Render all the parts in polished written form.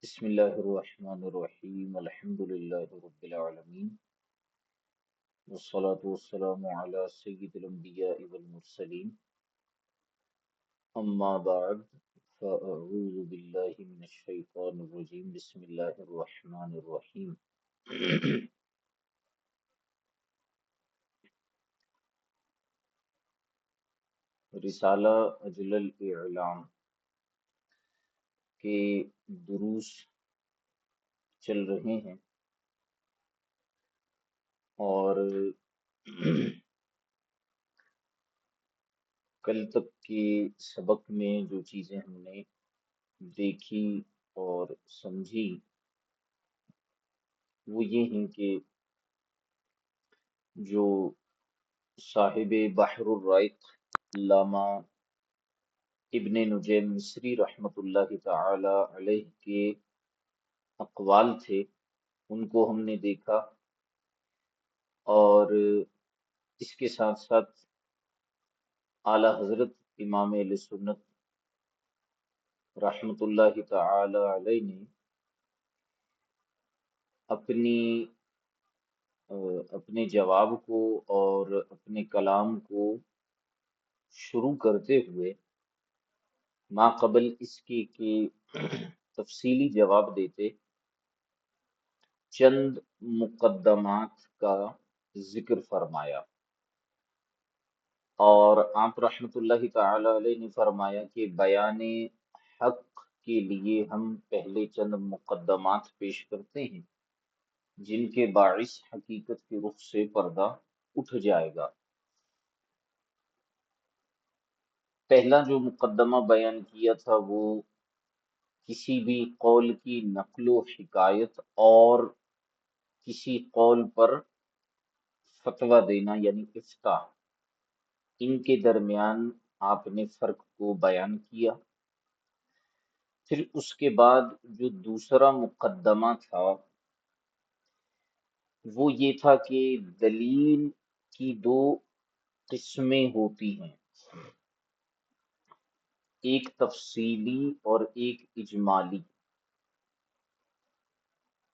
بسم اللہ الرحمن الرحیم الحمد للہ رب العالمین والصلاة والسلام علی سید الانبیاء والمرسلین اما بعد فاعوذ باللہ من الشیطان الرجیم بسم اللہ الرحمن الرحیم رسالہ اجل الاعلام کے دروس چل رہے ہیں اور کل تک کے سبق میں جو چیزیں ہم نے دیکھی اور سمجھی وہ یہ ہیں کہ جو صاحب بحر الرائق علامہ ابن نجیم مصری رحمۃ اللہ تعالی علیہ کے اقوال تھے ان کو ہم نے دیکھا، اور اس کے ساتھ ساتھ اعلی حضرت امام اہل سنت رحمۃ اللہ تعالی علیہ نے اپنے جواب کو اور اپنے کلام کو شروع کرتے ہوئے ما قبل اس کے کہ تفصیلی جواب دیتے چند مقدمات کا ذکر فرمایا، اور آپ رحمۃ اللہ تعالی علیہ نے فرمایا کہ بیان حق کے لیے ہم پہلے چند مقدمات پیش کرتے ہیں جن کے باعث حقیقت کے رخ سے پردہ اٹھ جائے گا۔ پہلا جو مقدمہ بیان کیا تھا وہ کسی بھی قول کی نقل و حکایت اور کسی قول پر فتویٰ دینا یعنی افتاء، ان کے درمیان آپ نے فرق کو بیان کیا۔ پھر اس کے بعد جو دوسرا مقدمہ تھا وہ یہ تھا کہ دلیل کی دو قسمیں ہوتی ہیں، ایک تفصیلی اور ایک اجمالی۔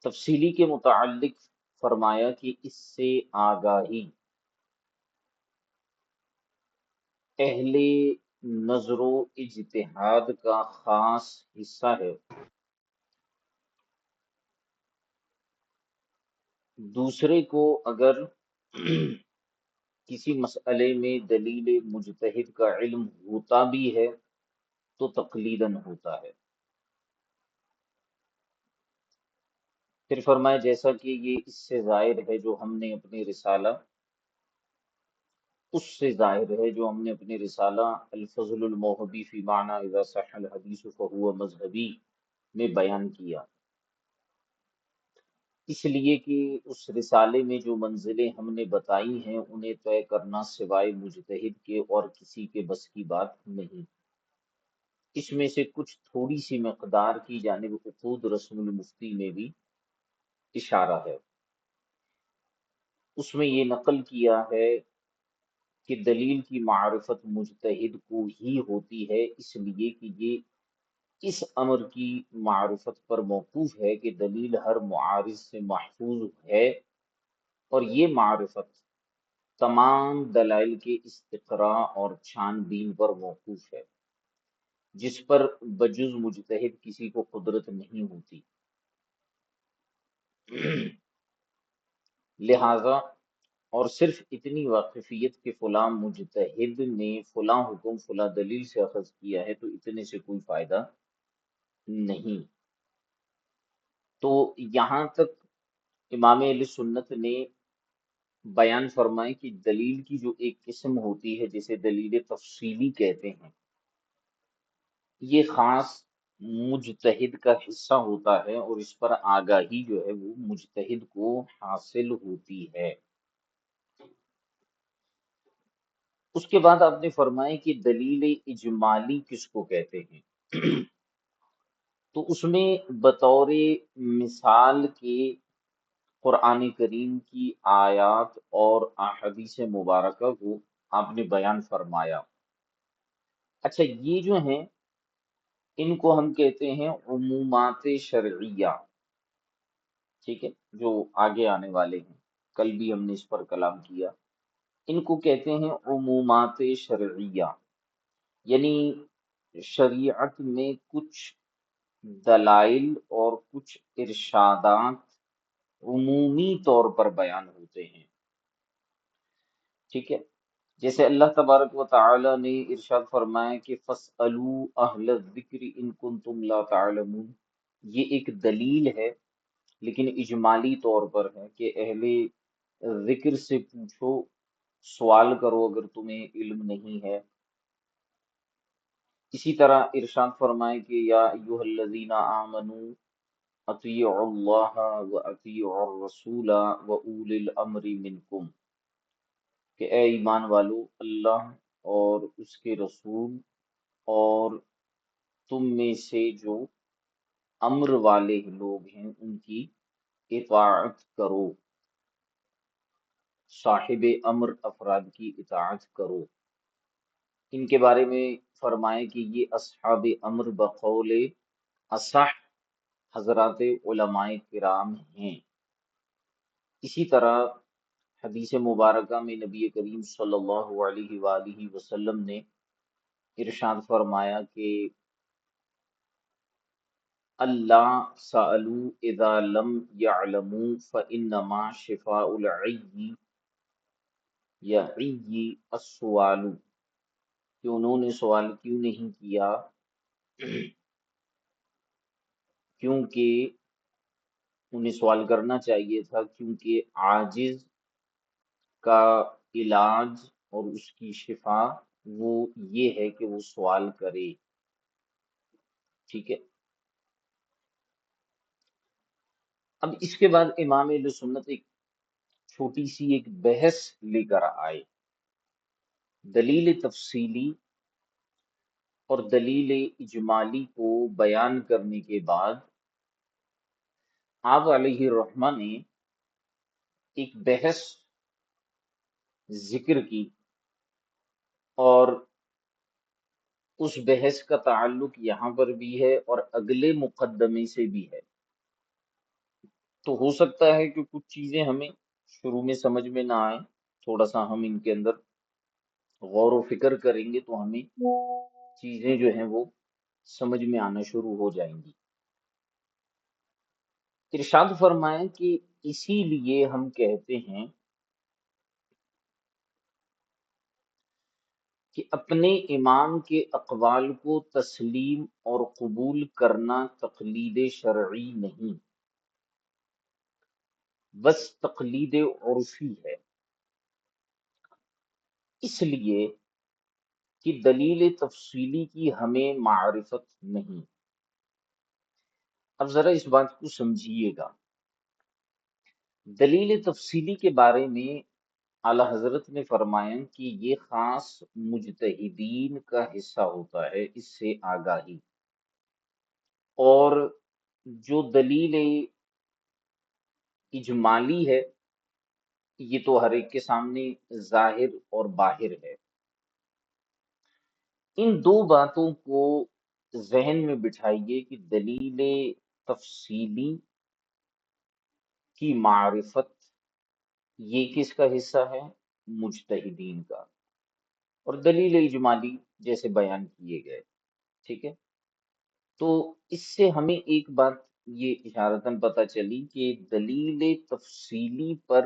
تفصیلی کے متعلق فرمایا کہ اس سے آگاہی اہل نظر و اجتہاد کا خاص حصہ ہے۔ دوسرے کو اگر کسی مسئلے میں دلیل مجتہد کا علم ہوتا بھی ہے تو تقلیداً ہوتا ہے۔ پھر فرمایا جیسا کہ یہ اس سے ظاہر ہے جو ہم نے اپنے رسالہ الفضل الموہبی فی معنی اذا صح الحدیث فہو مذہبی میں بیان کیا، اس لیے کہ اس رسالے میں جو منزلیں ہم نے بتائی ہیں انہیں طے کرنا سوائے مجتہد کے اور کسی کے بس کی بات نہیں۔ اس میں سے کچھ تھوڑی سی مقدار کی جانب عقود رسم المفتی میں بھی اشارہ ہے۔ اس میں یہ نقل کیا ہے کہ دلیل کی معرفت مجتہد کو ہی ہوتی ہے، اس لیے کہ یہ اس امر کی معرفت پر موقوف ہے کہ دلیل ہر معارض سے محفوظ ہے، اور یہ معرفت تمام دلائل کے استقراء اور چھان بین پر موقوف ہے جس پر بجز مجتہد کسی کو قدرت نہیں ہوتی۔ لہذا اور صرف اتنی واقفیت کہ فلاں مجتہد نے فلاں حکم فلاں دلیل سے اخذ کیا ہے تو اتنے سے کوئی فائدہ نہیں۔ تو یہاں تک امام اہل سنت نے بیان فرمائے کہ دلیل کی جو ایک قسم ہوتی ہے جسے دلیل تفصیلی کہتے ہیں، یہ خاص مجتہد کا حصہ ہوتا ہے اور اس پر آگاہی جو ہے وہ مجتہد کو حاصل ہوتی ہے۔ اس کے بعد آپ نے فرمایا کہ دلیل اجمالی کس کو کہتے ہیں، تو اس میں بطور مثال کے قرآن کریم کی آیات اور احادیث مبارکہ کو آپ نے بیان فرمایا۔ اچھا، یہ جو ہیں ان کو ہم کہتے ہیں عمومات شرعیہ، ٹھیک ہے، جو آگے آنے والے ہیں، کل بھی ہم نے اس پر کلام کیا. ان کو کہتے ہیں عمومات شرعیہ، یعنی شریعت میں کچھ دلائل اور کچھ ارشادات عمومی طور پر بیان ہوتے ہیں، ٹھیک ہے. جیسے اللہ تبارک و تعالی نے ارشاد فرمایا کہ فَاسْأَلُوا أَهْلَ الذِّكْرِ إِن كُنتُمْ لَا تَعْلَمُونَ. یہ ایک دلیل ہے لیکن اجمالی طور پر ہے کہ اہل ذکر سے پوچھو، سوال کرو اگر تمہیں علم نہیں ہے. اسی طرح ارشاد فرمائے کہ یا ایھا الذین آمنوا اطیعوا اللہ واطیعوا الرسول واولی الامر منکم، کہ اے ایمان والو، اللہ اور اس کے رسول اور تم میں سے جو امر والے لوگ ہیں ان کی اطاعت کرو، صاحب امر افراد کی اطاعت کرو. ان کے بارے میں فرمائے کہ یہ اصحاب امر بقول اصح حضرات علماء کرام ہیں. اسی طرح حدیث مبارکہ میں نبی کریم صلی اللہ علیہ وآلہ وسلم نے ارشاد فرمایا کہ اللہ سألوا اذا لم يعلموا فإنما شفاء العی یعی السؤال، کہ انہوں نے سوال کیوں نہیں کیا، کیونکہ انہیں سوال کرنا چاہیے تھا، کیونکہ عاجز کا علاج اور اس کی شفا وہ یہ ہے کہ وہ سوال کرے، ٹھیک ہے. اب اس کے بعد امام اہل سنت ایک چھوٹی سی ایک بحث لے کر آئے. دلیل تفصیلی اور دلیل اجمالی کو بیان کرنے کے بعد آپ علیہ الرحمہ نے ایک بحث ذکر کی، اور اس بحث کا تعلق یہاں پر بھی ہے اور اگلے مقدمے سے بھی ہے. تو ہو سکتا ہے کہ کچھ چیزیں ہمیں شروع میں سمجھ میں نہ آئیں، تھوڑا سا ہم ان کے اندر غور و فکر کریں گے تو ہمیں چیزیں جو ہیں وہ سمجھ میں آنا شروع ہو جائیں گی. ارشاد فرمائیں کہ اسی لیے ہم کہتے ہیں کہ اپنے امام کے اقوال کو تسلیم اور قبول کرنا تقلید شرعی نہیں، بس تقلید عرفی ہے. اس لیے کہ دلیل تفصیلی کی ہمیں معرفت نہیں. اب ذرا اس بات کو سمجھیے گا. دلیل تفصیلی کے بارے میں اعلی حضرت نے فرمایا کہ یہ خاص مجتہدین کا حصہ ہوتا ہے، اس سے آگاہی. اور جو دلیل اجمالی ہے یہ تو ہر ایک کے سامنے ظاہر اور باہر ہے. ان دو باتوں کو ذہن میں بٹھائیے کہ دلیل تفصیلی کی معرفت یہ کس کا حصہ ہے؟ مجتہدین کا. اور دلیل اجمالی جیسے بیان کیے گئے، ٹھیک ہے. تو اس سے ہمیں ایک بات یہ اشارتاً پتہ چلی کہ دلیل تفصیلی پر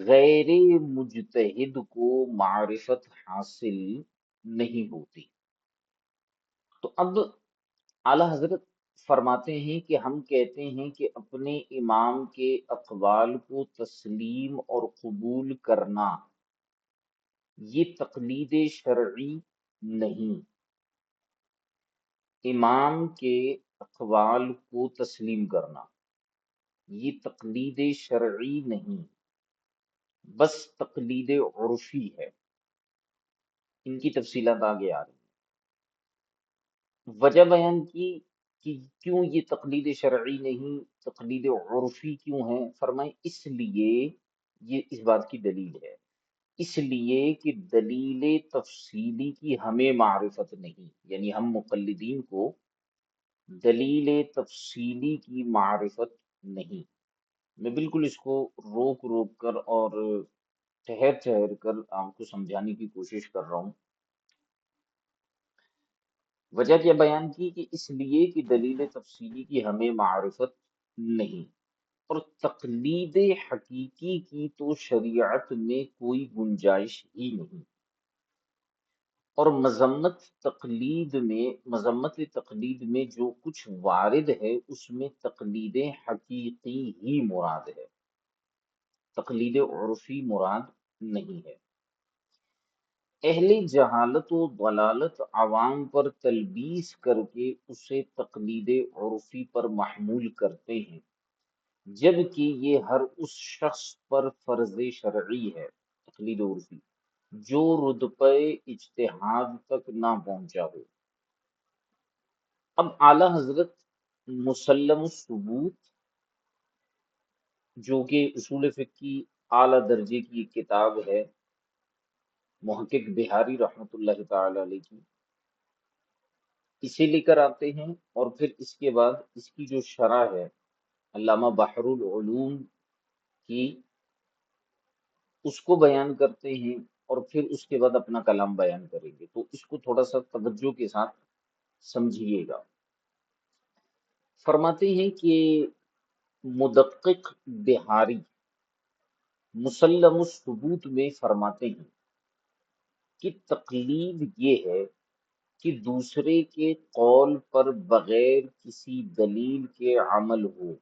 غیر مجتہد کو معرفت حاصل نہیں ہوتی. تو اب اعلی حضرت فرماتے ہیں کہ ہم کہتے ہیں کہ اپنے امام کے اقوال کو تسلیم اور قبول کرنا یہ تقلید شرعی نہیں. امام کے اقوال کو تسلیم کرنا یہ تقلید شرعی نہیں، بس تقلید عرفی ہے. ان کی تفصیلات آگے آ رہی ہیں. وجہ بیان کی کہ کیوں یہ تقلید شرعی نہیں، تقلید عرفی کیوں ہے. فرمائیں اس لیے، یہ اس بات کی دلیل ہے اس لیے کہ دلیل تفصیلی کی ہمیں معرفت نہیں، یعنی ہم مقلدین کو دلیل تفصیلی کی معرفت نہیں۔ میں بالکل اس کو روک روک کر اور ٹھہر ٹھہر کر آپ کو سمجھانے کی کوشش کر رہا ہوں۔ وجہ کیا بیان کی کہ اس لیے کہ دلیل تفصیلی کی ہمیں معرفت نہیں، اور تقلید حقیقی کی تو شریعت میں کوئی گنجائش ہی نہیں، اور مذمت تقلید میں جو کچھ وارد ہے اس میں تقلید حقیقی ہی مراد ہے، تقلید عرفی مراد نہیں ہے۔ اہل جہالت و ضلالت عوام پر تلبیس کر کے اسے تقلید عرفی پر محمول کرتے ہیں، جبکہ یہ ہر اس شخص پر فرض شرعی ہے، تقلید عرفی، جو رتبہ اجتہاد تک نہ پہنچا ہو۔ اب اعلی حضرت مسلم الثبوت، جو کہ اصول فقہ کی اعلیٰ درجے کی ایک کتاب ہے، محقق بہاری رحمۃ اللہ تعالی علیہ کی، اسے لے کر آتے ہیں، اور پھر اس کے بعد اس کی جو شرح ہے علامہ بحر العلوم کی، اس کو بیان کرتے ہیں، اور پھر اس کے بعد اپنا کلام بیان کریں گے، تو اس کو تھوڑا سا توجہ کے ساتھ سمجھیے گا۔ فرماتے ہیں کہ مدقق بہاری مسلم الثبوت میں فرماتے ہیں کہ تقلید یہ ہے کہ دوسرے کے قول پر بغیر کسی دلیل کے عمل ہو۔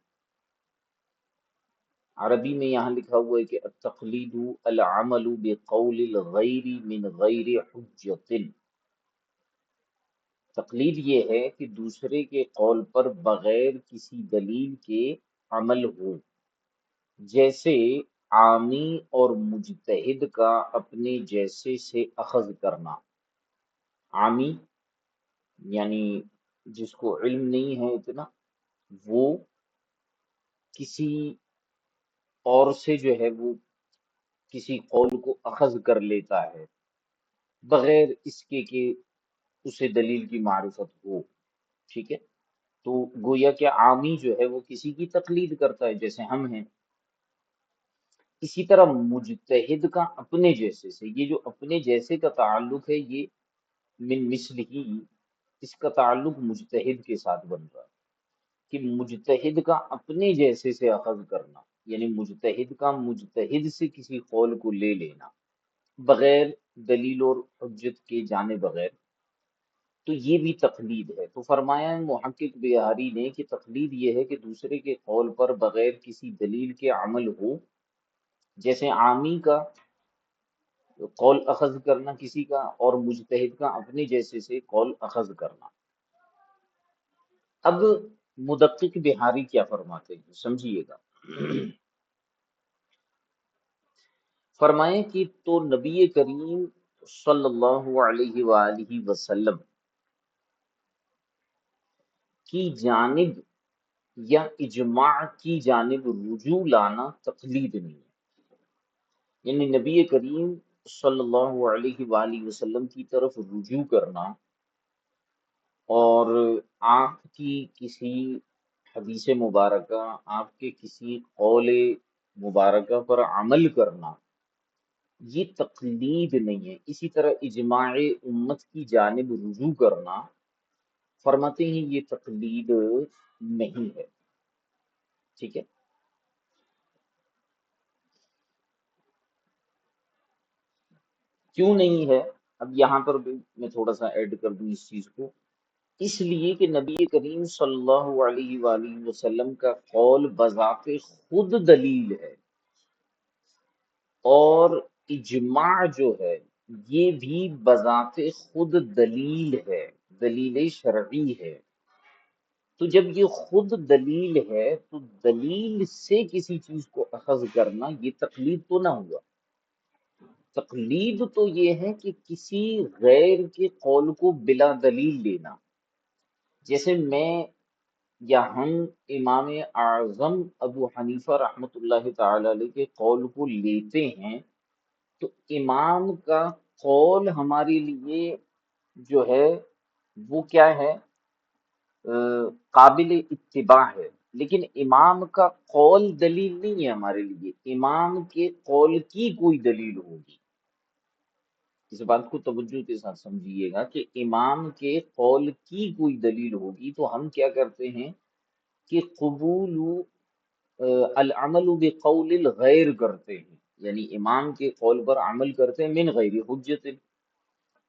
عربی میں یہاں لکھا ہوا ہے کہ التقلید العمل بقول الغیر من غیر حجت۔ تقلید یہ ہے کہ دوسرے کے قول پر بغیر کسی دلیل کے عمل ہو، جیسے عامی اور مجتہد کا اپنے جیسے سے اخذ کرنا۔ عامی یعنی جس کو علم نہیں ہے اتنا، وہ کسی اور سے جو ہے وہ کسی قول کو اخذ کر لیتا ہے بغیر اس کے کہ اسے دلیل کی معرفت ہو، ٹھیک ہے؟ تو گویا کہ عامی جو ہے وہ کسی کی تقلید کرتا ہے، جیسے ہم ہیں۔ اسی طرح مجتہد کا اپنے جیسے سے، یہ جو اپنے جیسے کا تعلق ہے، یہ من مثل ہی، اس کا تعلق مجتہد کے ساتھ بن رہا ہے، کہ مجتہد کا اپنے جیسے سے اخذ کرنا، یعنی مجتہد کا مجتہد سے کسی قول کو لے لینا بغیر دلیل اور حجت کے جانے بغیر، تو یہ بھی تقلید ہے۔ تو فرمایا ہے محقق بہاری نے کہ تقلید یہ ہے کہ دوسرے کے قول پر بغیر کسی دلیل کے عمل ہو، جیسے عامی کا قول اخذ کرنا کسی کا، اور مجتہد کا اپنے جیسے سے قول اخذ کرنا۔ اب مدقق بہاری کیا فرماتے ہیں، سمجھیے گا۔ فرمائیں کہ تو نبی کریم صلی اللہ علیہ وآلہ وسلم کی جانب یا اجماع کی جانب رجوع لانا تقلید نہیں ہے، یعنی نبی کریم صلی اللہ علیہ وآلہ وسلم کی طرف رجوع کرنا اور آپ کی کسی حدیث مبارکہ، آپ کے کسی قول مبارکہ پر عمل کرنا، یہ تقلید نہیں ہے۔ اسی طرح اجماع امت کی جانب رجوع کرنا، فرماتے ہیں یہ تقلید نہیں ہے، ٹھیک ہے؟ کیوں نہیں ہے؟ اب یہاں پر بھی میں تھوڑا سا ایڈ کر دوں اس چیز کو۔ اس لیے کہ نبی کریم صلی اللہ علیہ وآلہ وسلم کا قول بذات خود دلیل ہے، اور اجماع جو ہے یہ بھی بذات خود دلیل ہے، دلیل شرعی ہے۔ تو جب یہ خود دلیل ہے تو دلیل سے کسی چیز کو اخذ کرنا یہ تقلید تو نہ ہوا۔ تقلید تو یہ ہے کہ کسی غیر کے قول کو بلا دلیل لینا، جیسے میں یا ہم امام اعظم ابو حنیفہ رحمۃ اللہ تعالی علیہ کے قول کو لیتے ہیں تو امام کا قول ہمارے لیے جو ہے وہ کیا ہے، قابل اتباع ہے، لیکن امام کا قول دلیل نہیں ہے ہمارے لیے، امام کے قول کی کوئی دلیل ہوگی۔ اس بات کو توجہ کے ساتھ سمجھیے گا کہ امام کے قول کی کوئی دلیل ہوگی تو ہم کیا کرتے ہیں کہ قبول العمل بقول الغیر کرتے ہیں، یعنی امام کے قول پر عمل کرتے ہیں من غیر حجت۔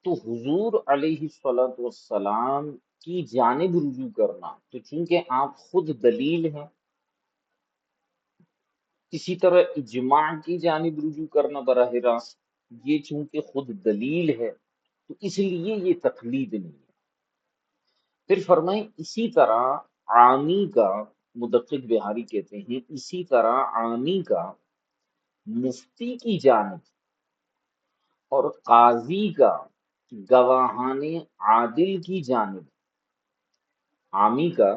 تو حضور علیہ الصلوۃ والسلام کی جانب رجوع کرنا، تو چونکہ آپ خود دلیل ہیں، اسی طرح اجماع کی جانب رجوع کرنا براہ راست، یہ چونکہ خود دلیل ہے تو اس لیے یہ تقلید نہیں ہے۔ پھر فرمائیں اسی طرح عامی کا، مدقق بہاری کہتے ہیں اسی طرح عامی کا مفتی کی جانب اور قاضی کا گواہان عادل کی جانب، عامی کا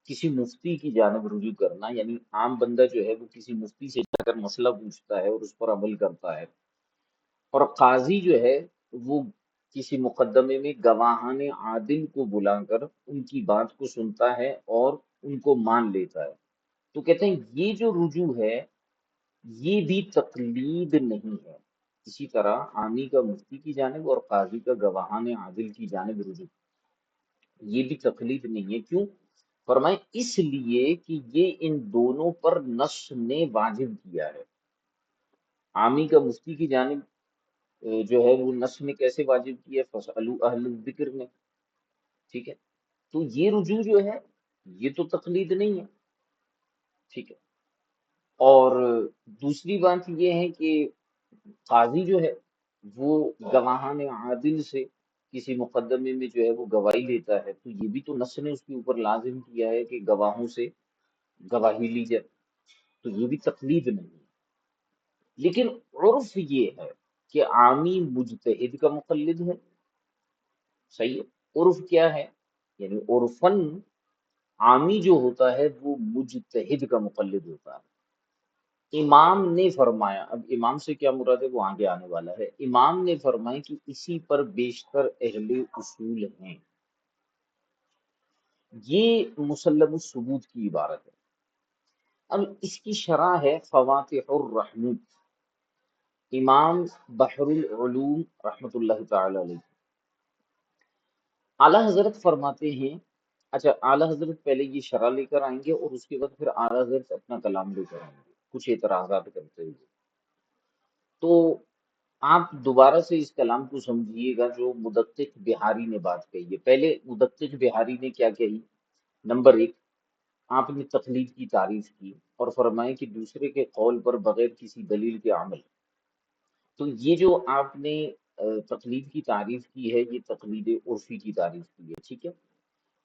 کسی مفتی کی جانب رجوع کرنا، یعنی عام بندہ جو ہے وہ کسی مفتی سے جا کر مسئلہ پوچھتا ہے اور اس پر عمل کرتا ہے، اور قاضی جو ہے وہ کسی مقدمے میں گواہان عادل کو بلا کر ان کی بات کو سنتا ہے اور ان کو مان لیتا ہے، تو کہتے ہیں یہ جو رجوع ہے یہ بھی تقلید نہیں ہے۔ اسی طرح عامی کا مفتی کی جانب اور قاضی کا گواہان عادل کی جانب رجوع، یہ بھی تقلید نہیں ہے۔ کیوں؟ فرمائیں اس لیے کہ یہ ان دونوں پر نص نے واجب کیا ہے۔ عامی کا مفتی کی جانب جو ہے وہ نص نے کیسے واجب کیا ہے؟ فَاسْأَلُوا أَهْلَ الذِّكْرِ میں، ٹھیک ہے، تو یہ رجوع جو ہے یہ تو تقلید نہیں ہے، ٹھیک ہے۔ اور دوسری بات یہ ہے کہ قاضی جو ہے وہ گواہان عادل سے کسی مقدمے میں جو ہے وہ گواہی لیتا ہے، تو یہ بھی تو نص نے اس کے اوپر لازم کیا ہے کہ گواہوں سے گواہی لی جائے، تو یہ بھی تقلید نہیں ہے۔ لیکن عرف یہ ہے کہ عامی مجتہد کا مقلد ہے، صحیح ہے، عرف کیا ہے، یعنی عرفاً عامی جو ہوتا ہے وہ مجتہد کا مقلد ہوتا ہے۔ امام نے فرمایا، اب امام سے کیا مراد ہے وہ آگے آنے والا ہے، امام نے فرمایا کہ اسی پر بیشتر اہل اصول ہیں، یہ مسلم الثبوت کی عبارت ہے۔ اب اس کی شرح ہے فواتح الرحمت، امام بحر العلوم رحمۃ اللہ تعالی علیہ، اعلیٰ حضرت فرماتے ہیں، اچھا اعلیٰ حضرت پہلے یہ شرح لے کر آئیں گے اور اس کے بعد پھر اعلیٰ حضرت اپنا کلام لے کر آئیں گے کچھ اعتراضات کرتے ہوئے۔ تو آپ دوبارہ سے اس کلام کو سمجھیے گا جو مدقق بہاری نے بات کہی ہے۔ پہلے مدقق بہاری نے کیا کہی؟ نمبر ایک، آپ نے تقلید کی تعریف کی اور فرمائے کہ دوسرے کے قول پر بغیر کسی دلیل کے عمل، تو یہ جو آپ نے تقلید کی تعریف کی ہے یہ تقلید عرفی کی تعریف کی ہے، ٹھیک ہے۔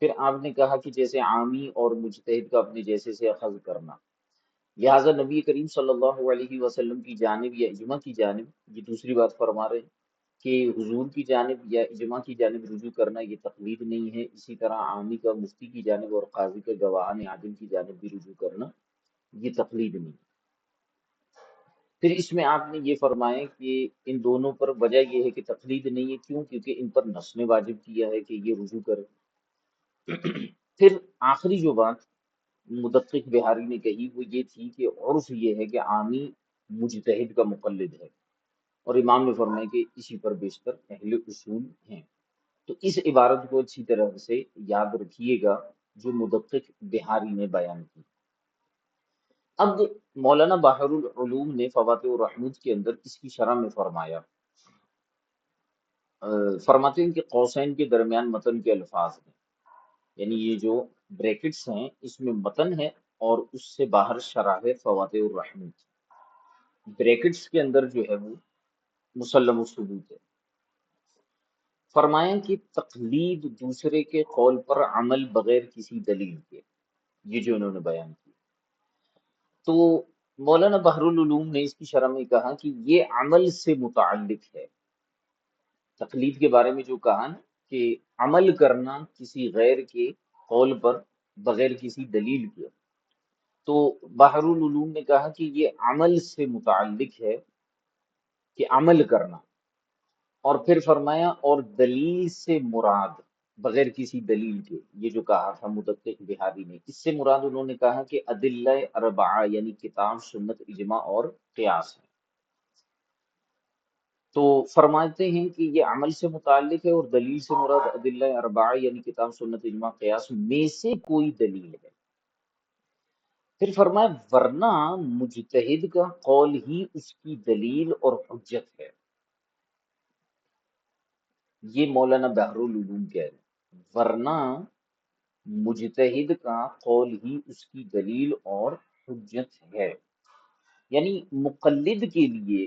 پھر آپ نے کہا کہ جیسے عامی اور مجتہد کا اپنے جیسے سے اخذ کرنا، لہٰذا نبی کریم صلی اللہ علیہ وسلم کی جانب یا اجماع کی جانب، یہ دوسری بات فرما رہے ہیں کہ حضور کی جانب یا اجماع کی جانب رجوع کرنا یہ تقلید نہیں ہے، اسی طرح عامی کا مفتی کی جانب اور قاضی کا گواہان عادل کی جانب بھی رجوع کرنا یہ تقلید نہیں ہے۔ پھر اس میں آپ نے یہ فرمایا کہ ان دونوں پر وجہ یہ ہے کہ تقلید نہیں ہے، کیوں؟ کیونکہ ان پر نص نے واجب کیا ہے کہ یہ رجوع کرے۔ پھر آخری جو بات مدقق بہاری نے کہی وہ یہ تھی کہ عرف یہ ہے کہ عامی مجتہد کا مقلد ہے، اور امام نے فرمایا کہ اسی پر بیشتر اہل اصول ہیں۔ تو اس عبارت کو اچھی طرح سے یاد رکھیے گا جو مدقق بہاری نے بیان کی۔ اب مولانا بحر العلوم نے فواتح الرحمت کے اندر اس کی شرح میں فرمایا، فرماتے ہیں کہ قوسین کے درمیان متن کے الفاظ ہیں، یعنی یہ جو بریکٹس ہیں اس میں متن ہے اور اس سے باہر شرح ہے فواتح الرحمت، بریکٹس کے اندر جو ہے وہ مسلم الثبوت ہے۔ فرمایا کہ تقلید دوسرے کے قول پر عمل بغیر کسی دلیل کے، یہ جو انہوں نے بیان کی، تو مولانا بحر العلوم نے اس کی شرح میں کہا کہ یہ عمل سے متعلق ہے۔ تقلید کے بارے میں جو کہا نا کہ عمل کرنا کسی غیر کے قول پر بغیر کسی دلیل کے، تو بحر العلوم نے کہا کہ یہ عمل سے متعلق ہے، کہ عمل کرنا، اور پھر فرمایا اور دلیل سے مراد، بغیر کسی دلیل کے، یہ جو کہا تھا مدقق بہادی نے، اس سے مراد انہوں نے کہا کہ ادلہ اربعہ یعنی کتاب، سنت، اجماع اور قیاس ہے۔ تو فرماتے ہیں کہ یہ عمل سے متعلق ہے، اور دلیل سے مراد ادلہ اربعہ یعنی کتاب، سنت، اجماع، قیاس میں سے کوئی دلیل ہے۔ پھر فرمایا ورنہ مجتہد کا قول ہی اس کی دلیل اور حجت ہے۔ یہ مولانا بحر العلوم کہہ رہے ہیں، ورنہ مجتہد کا قول ہی اس کی دلیل اور حجت ہے۔ یعنی مقلد کے لیے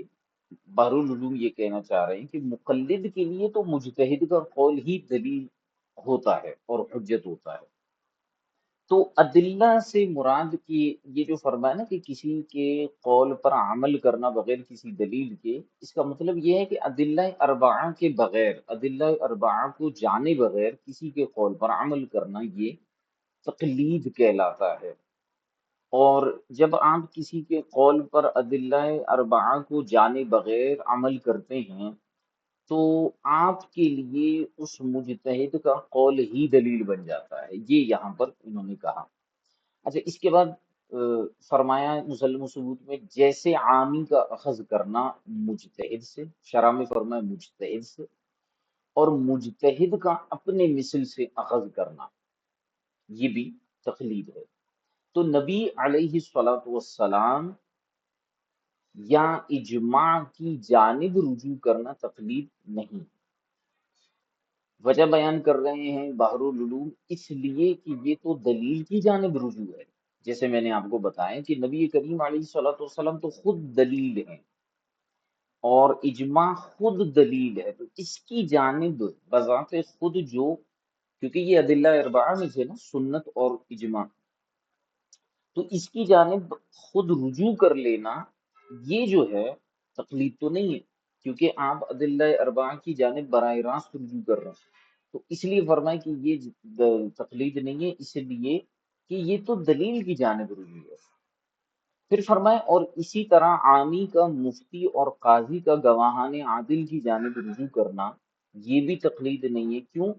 بحر العلوم یہ کہنا چاہ رہے ہیں کہ مقلد کے لیے تو مجتہد کا قول ہی دلیل ہوتا ہے اور حجت ہوتا ہے۔ تو ادلہ سے مراد کی یہ جو فرمایا نا کہ کسی کے قول پر عمل کرنا بغیر کسی دلیل کے، اس کا مطلب یہ ہے کہ ادلہ اربعہ کے بغیر، ادلہ اربعہ کو جانے بغیر کسی کے قول پر عمل کرنا یہ تقلید کہلاتا ہے۔ اور جب آپ کسی کے قول پر ادلہ اربعہ کو جانے بغیر عمل کرتے ہیں تو آپ کے لیے اس مجتہد کا قول ہی دلیل بن جاتا ہے، یہ یہاں پر انہوں نے کہا۔ اچھا، اس کے بعد فرمایا مسلم ثبوت میں جیسے عامی کا اخذ کرنا مجتہد سے، شرح میں فرمایا مجتہد سے، اور مجتہد کا اپنے مثل سے اخذ کرنا، یہ بھی تقلید ہے۔ تو نبی علیہ الصلوۃ والسلام یا اجماع کی جانب رجوع کرنا تقلید نہیں۔ وجہ بیان کر رہے ہیں بحر العلوم اس لیے کہ یہ تو دلیل کی جانب رجوع ہے، جیسے میں نے آپ کو بتایا کہ نبی کریم علیہ الصلوۃ والسلام تو خود دلیل ہیں، اور اجماع خود دلیل ہے، تو اس کی جانب بذات خود جو، کیونکہ یہ ادلہ اربعہ میں سے نا سنت اور اجماع، تو اس کی جانب خود رجوع کر لینا یہ جو ہے تقلید تو نہیں ہے، کیونکہ آپ ادلہ اربعہ کی جانب براہ راست رجوع کر رہے ہیں۔ تو اس لیے فرمائے کہ یہ تقلید نہیں ہے، اس لیے کہ یہ تو دلیل کی جانب رجوع ہے۔ پھر فرمائے اور اسی طرح عامی کا مفتی اور قاضی کا گواہان عادل کی جانب رجوع کرنا یہ بھی تقلید نہیں ہے، کیوں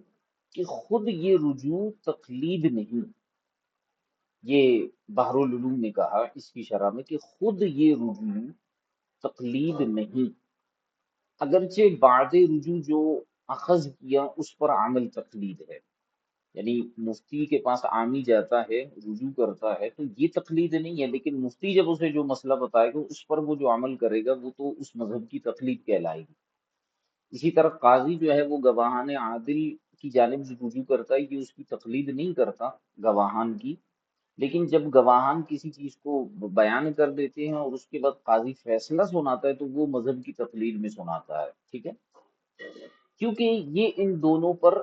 کہ خود یہ رجوع تقلید نہیں۔ یہ بحر العلوم نے کہا اس کی شرح میں کہ خود یہ رجوع تقلید نہیں، اگرچہ بعد رجوع جو اخذ کیا اس پر عمل تقلید ہے۔ یعنی مفتی کے پاس عامی جاتا ہے، رجوع کرتا ہے، تو یہ تقلید نہیں ہے، لیکن مفتی جب اسے جو مسئلہ بتائے گا اس پر وہ جو عمل کرے گا وہ تو اس مذہب کی تقلید کہلائے گی۔ اسی طرح قاضی جو ہے وہ گواہان عادل کی جانب سے رجوع کرتا ہے، یہ اس کی تقلید نہیں کرتا گواہان کی، لیکن جب گواہان کسی چیز کو بیان کر دیتے ہیں اور اس کے بعد قاضی فیصلہ سناتا ہے تو وہ مذہب کی تقلید میں سناتا ہے، ٹھیک ہے، کیونکہ یہ ان دونوں پر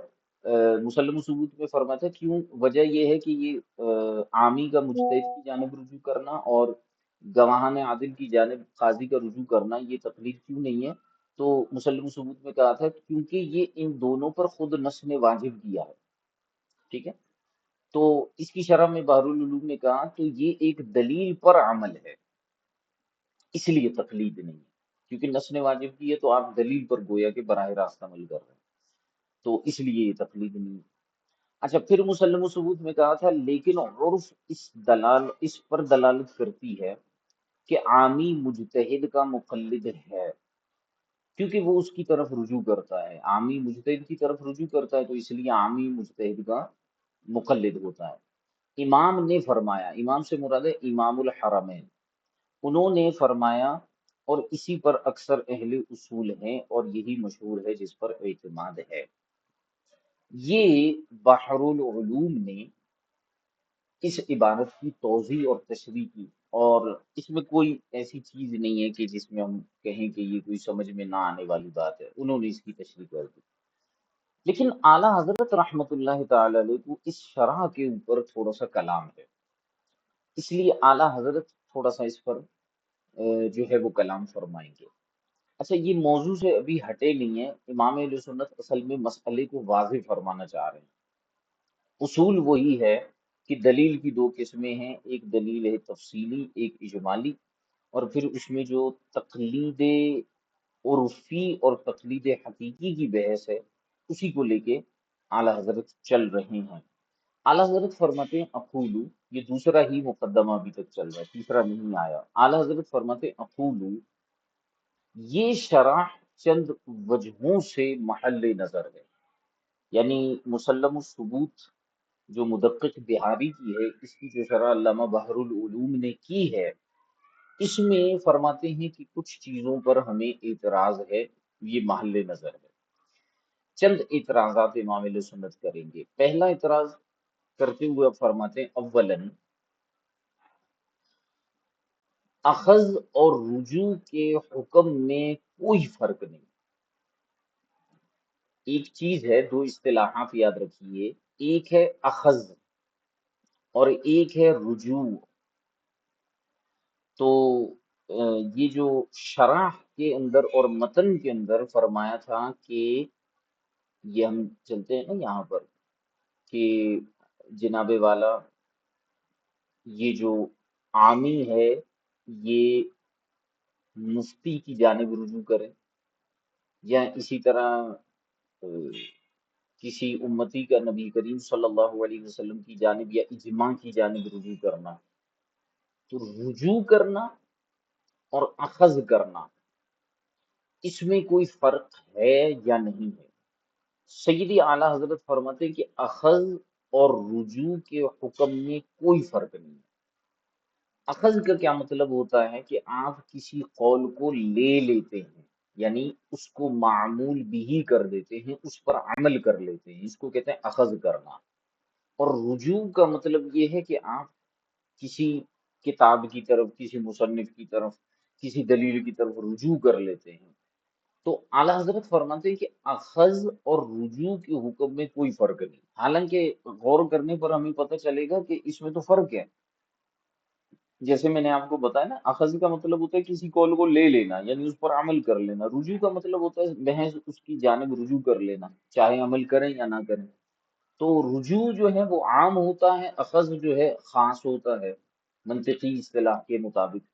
مسلم ثبوت میں فرماتا ہے، کیوں وجہ یہ ہے کہ یہ عامی کا مجتہد کی جانب رجوع کرنا اور گواہان عادل کی جانب قاضی کا رجوع کرنا یہ تقلید کیوں نہیں ہے؟ تو مسلم ثبوت میں کہا تھا کیونکہ یہ ان دونوں پر خود نص نے واجب کیا ہے، ٹھیک ہے۔ تو اس کی شرح میں بحر العلوم نے کہا تو یہ ایک دلیل پر عمل ہے، اس لیے تقلید نہیں ہے، کیونکہ نص نے واجب کی ہے تو آپ دلیل پر گویا کہ براہ راست عمل کر رہے ہیں، تو اس لیے یہ تقلید نہیں ہے۔ اچھا، پھر مسلم ثبوت میں کہا تھا لیکن عرف اس پر دلالت کرتی ہے کہ عامی مجتہد کا مقلد ہے، کیونکہ وہ اس کی طرف رجوع کرتا ہے، عامی مجتہد کی طرف رجوع کرتا ہے، تو اس لیے عامی مجتہد کا مقلد ہوتا ہے۔ امام نے فرمایا، امام سے مراد ہے امام الحرمین، انہوں نے فرمایا، اور اسی پر اکثر اہل اصول ہیں اور یہی مشہور ہے جس پر اعتماد ہے۔ یہ بحر العلوم نے اس عبارت کی توضیح اور تشریح کی، اور اس میں کوئی ایسی چیز نہیں ہے کہ جس میں ہم کہیں کہ یہ کوئی سمجھ میں نہ آنے والی بات ہے، انہوں نے اس کی تشریح کر دی۔ لیکن اعلیٰ حضرت رحمت اللہ تعالی علیہ کو اس شرح کے اوپر تھوڑا سا کلام ہے، اس لیے اعلیٰ حضرت تھوڑا سا اس پر جو ہے وہ کلام فرمائیں گے۔ اچھا، یہ موضوع سے ابھی ہٹے نہیں ہے، امام اہل سنت اصل میں مسئلے کو واضح فرمانا چاہ رہے ہیں۔ اصول وہی ہے کہ دلیل کی دو قسمیں ہیں، ایک دلیل ہے تفصیلی، ایک اجمالی، اور پھر اس میں جو تقلید عرفی اور تقلید حقیقی کی بحث ہے، اسی کو لے کے اعلیٰ حضرت چل رہے ہیں۔ اعلیٰ حضرت فرماتے ہیں اقولو، یہ دوسرا ہی مقدمہ ابھی تک چل رہا ہے، تیسرا نہیں آیا۔ اعلیٰ حضرت فرماتے ہیں اقولو، یہ شرح چند وجہوں سے محل نظر ہے، یعنی مسلم الثبوت جو مدقق بہاری کی ہے، اس کی جو شرح علامہ بحر العلوم نے کی ہے، اس میں فرماتے ہیں کہ کچھ چیزوں پر ہمیں اعتراض ہے، یہ محل نظر ہے۔ چند اعتراضات امام اہل سنت کریں گے۔ پہلا اعتراض کرتے ہوئے اب فرماتے ہیں اولاً اخذ اور رجوع کے حکم میں کوئی فرق نہیں۔ ایک چیز ہے، دو اصطلاحات یاد رکھیے، ایک ہے اخذ اور ایک ہے رجوع۔ تو یہ جو شرح کے اندر اور متن کے اندر فرمایا تھا کہ یہ ہم چلتے ہیں نا یہاں پر کہ جناب والا یہ جو عامی ہے یہ مفتی کی جانب رجوع کرے، یا اسی طرح کسی امتی کا نبی کریم صلی اللہ علیہ وسلم کی جانب یا اجماع کی جانب رجوع کرنا۔ تو رجوع کرنا اور اخذ کرنا، اس میں کوئی فرق ہے یا نہیں ہے؟ سیدی اعلیٰ حضرت فرماتے ہیں کہ اخذ اور رجوع کے حکم میں کوئی فرق نہیں ہے۔ اخذ کا کیا مطلب ہوتا ہے کہ آپ کسی قول کو لے لیتے ہیں، یعنی اس کو معمول بھی کر دیتے ہیں، اس پر عمل کر لیتے ہیں، اس کو کہتے ہیں اخذ کرنا۔ اور رجوع کا مطلب یہ ہے کہ آپ کسی کتاب کی طرف، کسی مصنف کی طرف، کسی دلیل کی طرف رجوع کر لیتے ہیں۔ تو اعلیٰ حضرت فرماتے ہیں کہ اخذ اور رجوع کے حکم میں کوئی فرق نہیں، حالانکہ غور کرنے پر ہمیں پتہ چلے گا کہ اس میں تو فرق ہے۔ جیسے میں نے آپ کو بتایا نا، اخذ کا مطلب ہوتا ہے کسی قول کو لے لینا، یعنی اس پر عمل کر لینا۔ رجوع کا مطلب ہوتا ہے محض اس کی جانب رجوع کر لینا، چاہے عمل کریں یا نہ کریں۔ تو رجوع جو ہے وہ عام ہوتا ہے، اخذ جو ہے خاص ہوتا ہے منطقی اصطلاح کے مطابق۔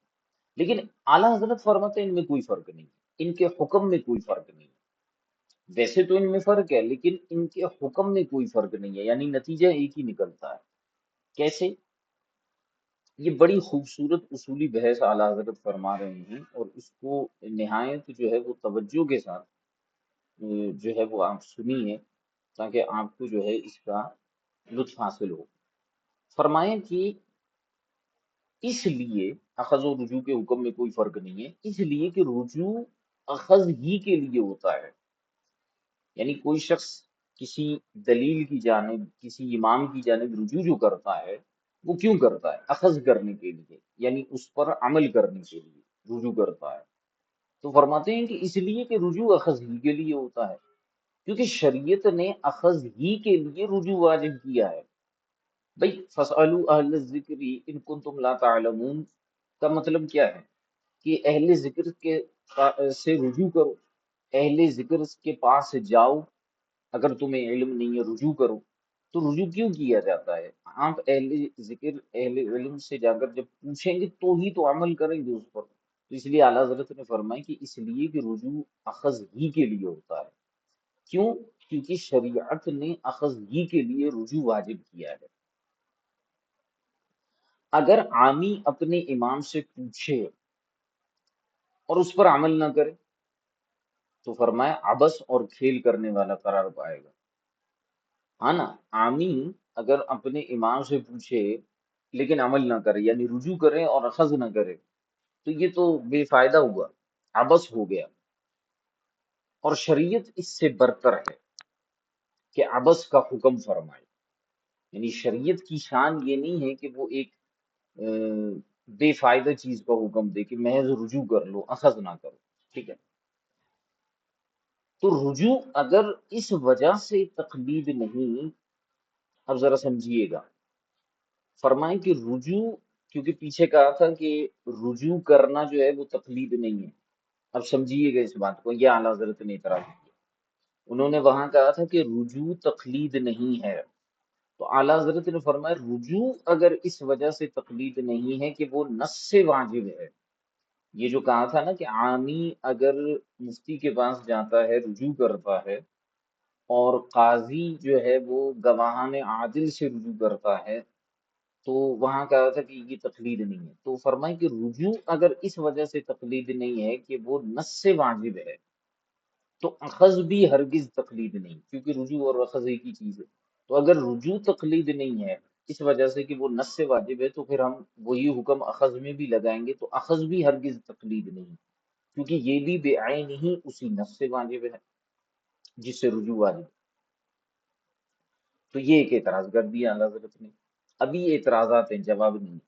لیکن اعلیٰ حضرت فرماتے ہیں ان میں کوئی فرق نہیں، ان کے حکم میں کوئی فرق نہیں۔ ویسے تو ان میں فرق ہے لیکن ان کے حکم میں کوئی فرق نہیں ہے، یعنی نتیجہ ایک ہی نکلتا ہے۔ کیسے؟ یہ بڑی خوبصورت اصولی بحث اعلیٰ حضرت فرما رہے ہیں، اور اس کو نہایت جو ہے وہ توجہ کے ساتھ جو ہے وہ آپ سنیے، تاکہ آپ کو جو ہے اس کا لطف حاصل ہو۔ فرمائیں کہ اس لیے اخذ و رجوع کے حکم میں کوئی فرق نہیں ہے، اس لیے کہ رجوع اخذ ہی کے لیے ہوتا ہے۔ یعنی کوئی شخص کسی دلیل کی جانب، کسی امام کی جانب رجوع جو کرتا ہے، وہ کیوں کرتا ہے؟ اخذ کرنے کے لیے، یعنی اس پر عمل کرنے کے لیے رجوع کرتا ہے۔ تو فرماتے ہیں کہ اس لیے کہ رجوع اخذ ہی کے لیے ہوتا ہے، کیونکہ شریعت نے اخذ ہی کے لیے رجوع واجب کیا ہے۔ بھئی فَاسْأَلُوا أَهْلَ الذِّكْرِ إِن كُنتُمْ لَا تَعْلَمُونَ کا مطلب کیا ہے؟ کہ اہل ذکر کے سے رجوع کرو، اہل ذکر کے پاس جاؤ، اگر تمہیں علم نہیں ہے رجوع کرو۔ تو رجوع کیوں کیا جاتا ہے؟ آپ اہل ذکر، اہل علم سے جا کر جب پوچھیں گے تو ہی تو عمل کریں گے اس پر۔ تو اس لیے اعلیٰ حضرت نے فرمایا کہ اس لیے کہ رجوع اخذ ہی کے لیے ہوتا ہے۔ کیوں؟ کیونکہ شریعت نے اخذ ہی کے لیے رجوع واجب کیا ہے۔ اگر عامی اپنے امام سے پوچھے اور اس پر عمل نہ کرے تو فرمایا عبث اور کھیل کرنے والا قرار پائے گا۔ ہاں نا، عامی اگر اپنے امام سے پوچھے لیکن عمل نہ کرے، یعنی رجوع کرے اور اخذ نہ کرے، تو یہ تو بے فائدہ ہوا، عبث ہو گیا۔ اور شریعت اس سے برتر ہے کہ عبث کا حکم فرمائے۔ یعنی شریعت کی شان یہ نہیں ہے کہ وہ ایک بے فائدہ چیز کا حکم دے کہ محض رجوع کر لو، اخذ نہ کرو، ٹھیک ہے۔ تو رجوع اگر اس وجہ سے تقلید نہیں، اب ذرا سمجھیے گا، فرمائیں کہ رجوع، کیونکہ پیچھے کہا تھا کہ رجوع کرنا جو ہے وہ تقلید نہیں ہے، اب سمجھیے گا اس بات کو، یہ اعلیٰ حضرت نے اعتراض کیا۔ انہوں نے وہاں کہا تھا کہ رجوع تقلید نہیں ہے، تو اعلیٰ حضرت نے فرمایا رجوع اگر اس وجہ سے تقلید نہیں ہے کہ وہ نص سے واجب ہے، یہ جو کہا تھا نا کہ عامی اگر مفتی کے پاس جاتا ہے، رجوع کرتا ہے، اور قاضی جو ہے وہ گواہان عادل سے رجوع کرتا ہے، تو وہاں کہا تھا کہ یہ تقلید نہیں ہے. تو فرمائیں کہ رجوع اگر اس وجہ سے تقلید نہیں ہے کہ وہ نص سے واجب ہے، تو اخذ بھی ہرگز تقلید نہیں، کیونکہ رجوع اور اخذ ایک ہی چیز ہے. تو اگر رجوع تقلید نہیں ہے اس وجہ سے کہ وہ نص سے واجب ہے، تو پھر ہم وہی حکم اخذ میں بھی لگائیں گے، تو اخذ بھی ہرگز تقلید نہیں، کیونکہ یہ بھی بے عین ہی اسی نص سے واجب ہے جس سے رجوع واجب. تو یہ ایک اعتراض کر دیا اعلیٰ حضرت نے. ابھی اعتراضات ہیں، جواب نہیں.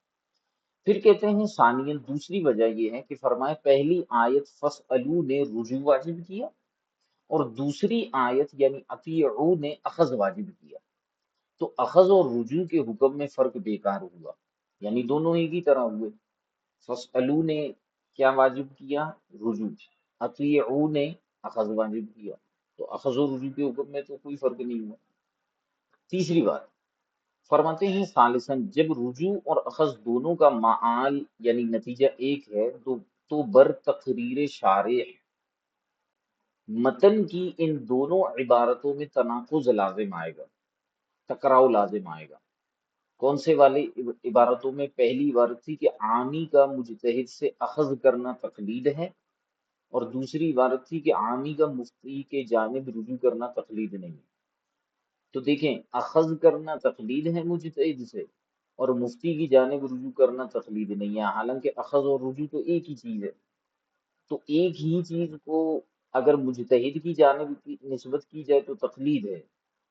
پھر کہتے ہیں ثانیاً دوسری وجہ یہ ہے کہ فرمائے پہلی آیت فَاسْأَلُوا نے رجوع واجب کیا، اور دوسری آیت یعنی اطیعوا نے اخذ واجب کیا. تو اخذ اور رجوع کے حکم میں فرق بیکار ہوا، یعنی دونوں ایک ہی طرح ہوئے. فَاسْأَلُوا نے کیا واجب کیا؟ رجوع. اطیعوا نے اخذ واجب کیا. تو اخذ و رجوع کے حکم میں تو کوئی فرق نہیں ہوا. تیسری بات فرماتے ہیں ثالثاً جب رجوع اور اخذ دونوں کا معال یعنی نتیجہ ایک ہے، تو بر تقریر شارع متن کی ان دونوں عبارتوں میں تناقض لازم آئے گا، ٹکراؤ لازم آئے گا. کون سے والے عبارتوں میں؟ پہلی عبارت تھی کہ عامی کا مجتہد سے اخذ کرنا تقلید ہے، اور دوسری عبارت تھی کہ عامی کا مفتی کے جانب رجوع کرنا تقلید نہیں. تو دیکھیں اخذ کرنا تقلید ہے مجتہد سے، اور مفتی کی جانب رجوع کرنا تقلید نہیں ہے، حالانکہ اخذ اور رجوع تو ایک ہی چیز ہے. تو ایک ہی چیز کو اگر مجتہد کی جانب کی نسبت کی جائے تو تقلید ہے،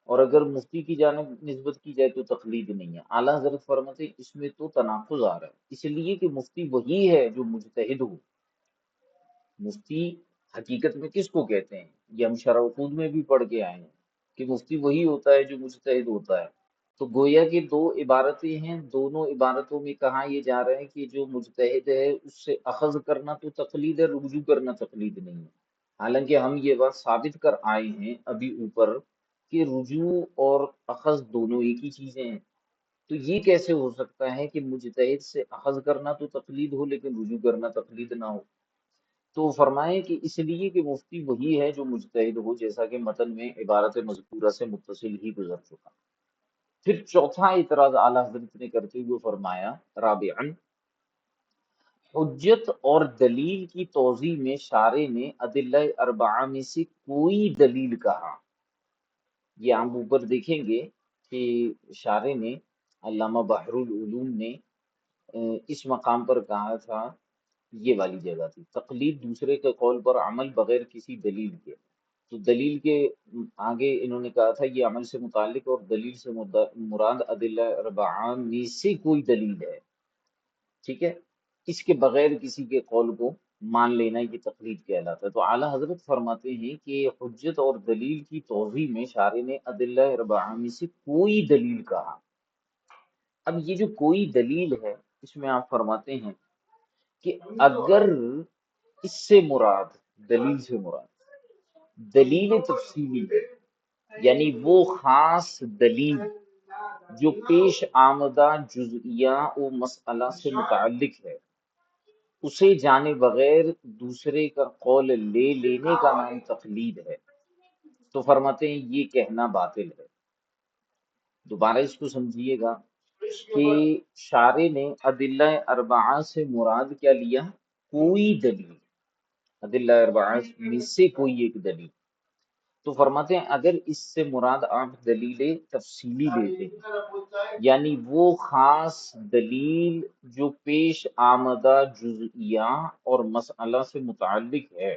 اور اگر مفتی کی جانب نسبت کی جائے تو تقلید نہیں ہے. اعلیٰ حضرت فرماتے ہیں اس میں تو تناقض آ رہا ہے، اس لیے کہ مفتی وہی ہے جو مجتہد ہو. مفتی حقیقت میں کس کو کہتے ہیں؟ یہ ہم شرح العقود میں بھی پڑھ کے آئے ہیں کہ مفتی وہی ہوتا ہے جو مجتہد ہوتا ہے. تو گویا کہ دو عبارتیں ہیں، دونوں عبارتوں میں کہا یہ جا رہا ہے کہ جو مجتہد ہے اس سے اخذ کرنا تو تقلید ہے، رجوع کرنا تقلید نہیں ہے. حالانکہ ہم یہ بات ثابت کر آئے ہیں ابھی اوپر کہ رجوع اور اخذ دونوں ایک ہی چیزیں ہیں. تو یہ کیسے ہو سکتا ہے کہ مجتہد سے اخذ کرنا تو تقلید ہو لیکن رجوع کرنا تقلید نہ ہو؟ تو فرمائیں کہ اس لیے کہ مفتی وہی ہے جو مجتہد ہو، جیسا کہ متن میں عبارت مذکورہ سے متصل ہی گزر چکا. پھر چوتھا اعتراض اعلیٰ حضرت نے کرتے ہوئے فرمایا رابعاً حجت اور دلیل کی توضیح میں شارع نے ادلہ اربعہ میں سے کوئی دلیل کہا. یہ ہم اوپر دیکھیں گے کہ شارع نے علامہ بحر العلوم نے اس مقام پر کہا تھا، یہ والی جگہ تھی تقلید دوسرے کے قول پر عمل بغیر کسی دلیل کے. تو دلیل کے آگے انہوں نے کہا تھا یہ عمل سے متعلق، اور دلیل سے مراد ادلہ اربعہ میں سے کوئی دلیل ہے. ٹھیک ہے، اس کے بغیر کسی کے قول کو مان لینا یہ تقلید کہلاتا ہے. تو اعلیٰ حضرت فرماتے ہیں کہ حجت اور دلیل کی توضیح میں شارع نے ادلہ اربعہ میں سے کوئی دلیل کہا. اب یہ جو کوئی دلیل ہے اس میں آپ فرماتے ہیں کہ اگر اس سے مراد، دلیل سے مراد دلیل تفصیلی ہے، یعنی وہ خاص دلیل جو پیش آمدہ جزئیہ و مسئلہ سے متعلق ہے، اسے جانے بغیر دوسرے کا قول لے لینے کا نام تقلید ہے. تو فرماتے ہیں یہ کہنا باطل ہے. دوبارہ اس کو سمجھیے گا کہ شارع نے ادلہ اربعہ سے مراد کیا لیا؟ کوئی دلیل، ادلہ اربعہ میں سے کوئی ایک دلیل. تو فرماتے ہیں اگر اس سے مراد آپ دلیل تفصیلی لیتے ہیں، یعنی وہ خاص دلیل جو پیش آمدہ جزئیہ اور مسئلہ سے متعلق ہے،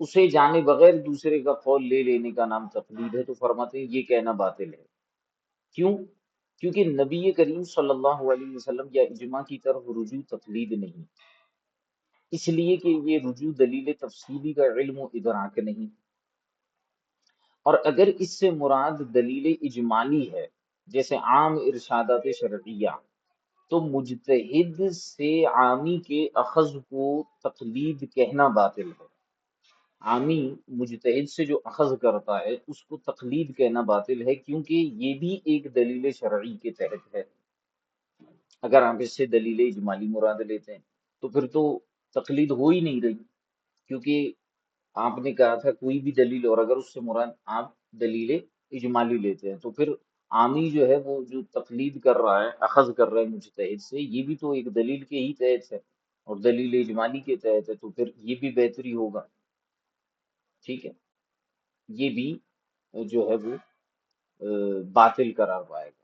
اسے جانے بغیر دوسرے کا قول لے لینے کا نام تقلید ہے. تو فرماتے ہیں یہ کہنا باطل ہے. کیوں؟ کیونکہ نبی کریم صلی اللہ علیہ وسلم یا اجماع کی طرف رجوع تقلید نہیں، اس لیے کہ یہ رجوع دلیل تفصیلی کا علم و ادراک نہیں. اور اگر اس سے مراد دلیل اجمالی ہے جیسے عام ارشادات شرعیہ، تو مجتہد سے عامی کے اخذ کو تقلید کہنا باطل ہے. عامی مجتہد سے جو اخذ کرتا ہے اس کو تقلید کہنا باطل ہے، کیونکہ یہ بھی ایک دلیل شرعی کے تحت ہے. اگر آپ اس سے دلیل اجمالی مراد لیتے ہیں تو پھر تو تقلید ہو ہی نہیں رہی، کیونکہ آپ نے کہا تھا کوئی بھی دلیل، اور اگر اس سے مراد آپ دلیل اجمالی لیتے ہیں تو پھر عامی جو ہے وہ جو تقلید کر رہا ہے، اخذ کر رہا ہے مجتہد سے، یہ بھی تو ایک دلیل کے ہی تحت ہے اور دلیل اجمالی کے تحت ہے، تو پھر یہ بھی بہتری ہوگا، ٹھیک ہے، یہ بھی جو ہے وہ باطل قرار پائے گا۔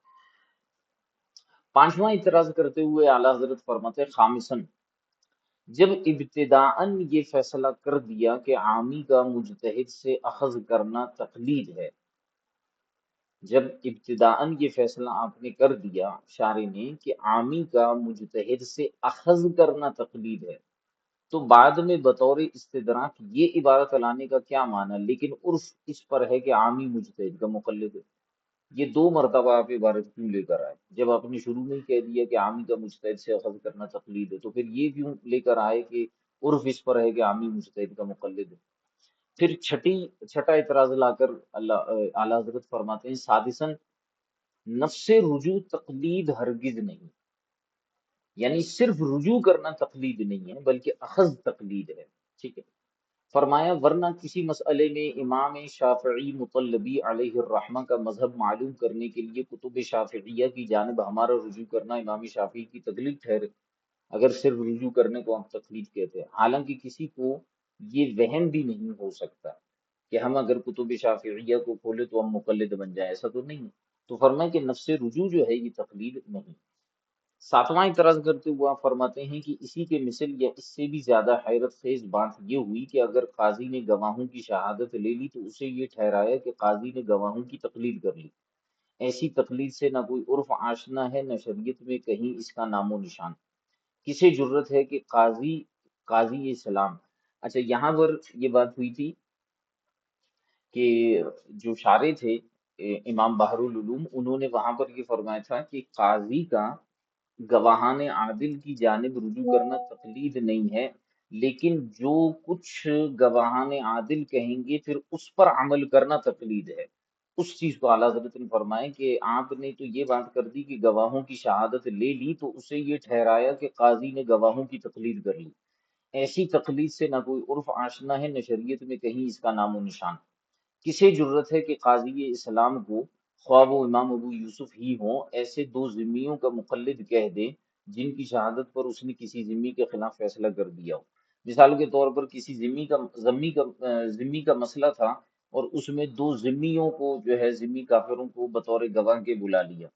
پانچواں اعتراض کرتے ہوئے اعلیٰ حضرت فرماتے ہیں، خامساً، جب ابتداءً یہ فیصلہ کر دیا کہ عامی کا مجتہد سے اخذ کرنا تقلید ہے، جب ابتداءً یہ فیصلہ آپ نے کر دیا شارع نے کہ عامی کا مجتہد سے اخذ کرنا تقلید ہے، تو بعد میں بطور استدراک یہ عبارت لانے کا کیا معنی، لیکن عرف اس پر ہے کہ عامی مجتہد کا مقلد ہے۔ یہ دو مرتبہ آپ عبارت کیوں لے کر آئے؟ جب آپ نے شروع میں ہی کہہ دیا کہ عامی کا مجتہد سے اخذ کرنا تقلید ہے، تو پھر یہ کیوں لے کر آئے کہ عرف اس پر ہے کہ عامی مجتہد کا مقلد ہے؟ پھر چھٹا اعتراض لا کر اللہ اعلیٰ حضرت فرماتے ہیں، سادساً، نفس رجوع تقلید ہرگز نہیں، یعنی صرف رجوع کرنا تقلید نہیں ہے بلکہ اخذ تقلید ہے، ٹھیک ہے۔ فرمایا ورنہ کسی مسئلے میں امام شافعی مطلبی علیہ الرحمہ کا مذہب معلوم کرنے کے لیے کتب شافعیہ کی جانب ہمارا رجوع کرنا امام شافعی کی تقلید ٹھہرے، اگر صرف رجوع کرنے کو ہم تقلید کہتے ہیں، حالانکہ کسی کو یہ وہم بھی نہیں ہو سکتا کہ ہم اگر کتب شافعیہ کو کھولے تو ہم مقلد بن جائیں، ایسا تو نہیں ہے، تو فرمایا کہ نفس رجوع جو ہے یہ تقلید نہیں۔ ساتواں اعتراض کرتے ہوئے آپ فرماتے ہیں کہ اسی کے مثل یا اس سے بھی زیادہ حیرت خیز بات یہ ہوئی کہ اگر قاضی نے گواہوں کی شہادت لے لی تو اسے یہ ٹھہرایا کہ قاضی نے گواہوں کی تقلید کر لی، ایسی تقلید سے نہ کوئی عرف آشنا ہے نہ شریعت میں کہیں اس کا نام و نشان، کسے جرت ہے کہ قاضی اسلام۔ اچھا، یہاں پر یہ بات ہوئی تھی کہ جو شارح تھے امام بحر العلوم، انہوں نے وہاں پر یہ فرمایا تھا کہ قاضی کا گواہان عادل کی جانب رجوع کرنا تقلید نہیں ہے، لیکن جو کچھ گواہان عادل کہیں گے پھر اس پر عمل کرنا تقلید ہے۔ اس چیز کو اعلیٰ حضرت نے فرمایا کہ آپ نے تو یہ بات کر دی کہ گواہوں کی شہادت لے لی تو اسے یہ ٹھہرایا کہ قاضی نے گواہوں کی تقلید کر لی، ایسی تقلید سے نہ کوئی عرف آشنا ہے نہ شریعت میں کہیں اس کا نام و نشان، کسے جرت ہے کہ قاضی اسلام کو، خواہ وہ امام ابو یوسف ہی ہوں، ایسے دو ذمیوں کا مقلد کہہ دے جن کی شہادت پر اس نے کسی ذمی کے خلاف فیصلہ کر دیا ہو۔ مثال کے طور پر کسی ذمی کا مسئلہ تھا اور اس میں دو ذمیوں کو جو ہے ذمی کافروں کو بطور گواہ کے بلا لیا،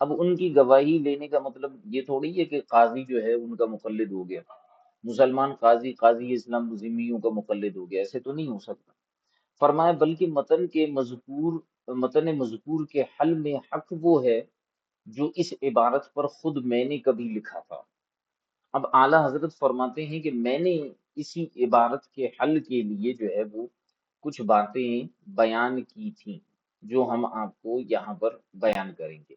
اب ان کی گواہی لینے کا مطلب یہ تھوڑی ہے کہ قاضی جو ہے ان کا مقلد ہو گیا، مسلمان قاضی اسلام ذمیوں کا مقلد ہو گیا، ایسے تو نہیں ہو سکتا۔ فرمایا بلکہ متن مذکور کے حل میں حق وہ ہے جو اس عبارت پر خود میں نے کبھی لکھا تھا۔ اب اعلیٰ حضرت فرماتے ہیں کہ میں نے اسی عبارت کے حل کے لیے جو ہے وہ کچھ باتیں بیان کی تھیں جو ہم آپ کو یہاں پر بیان کریں گے۔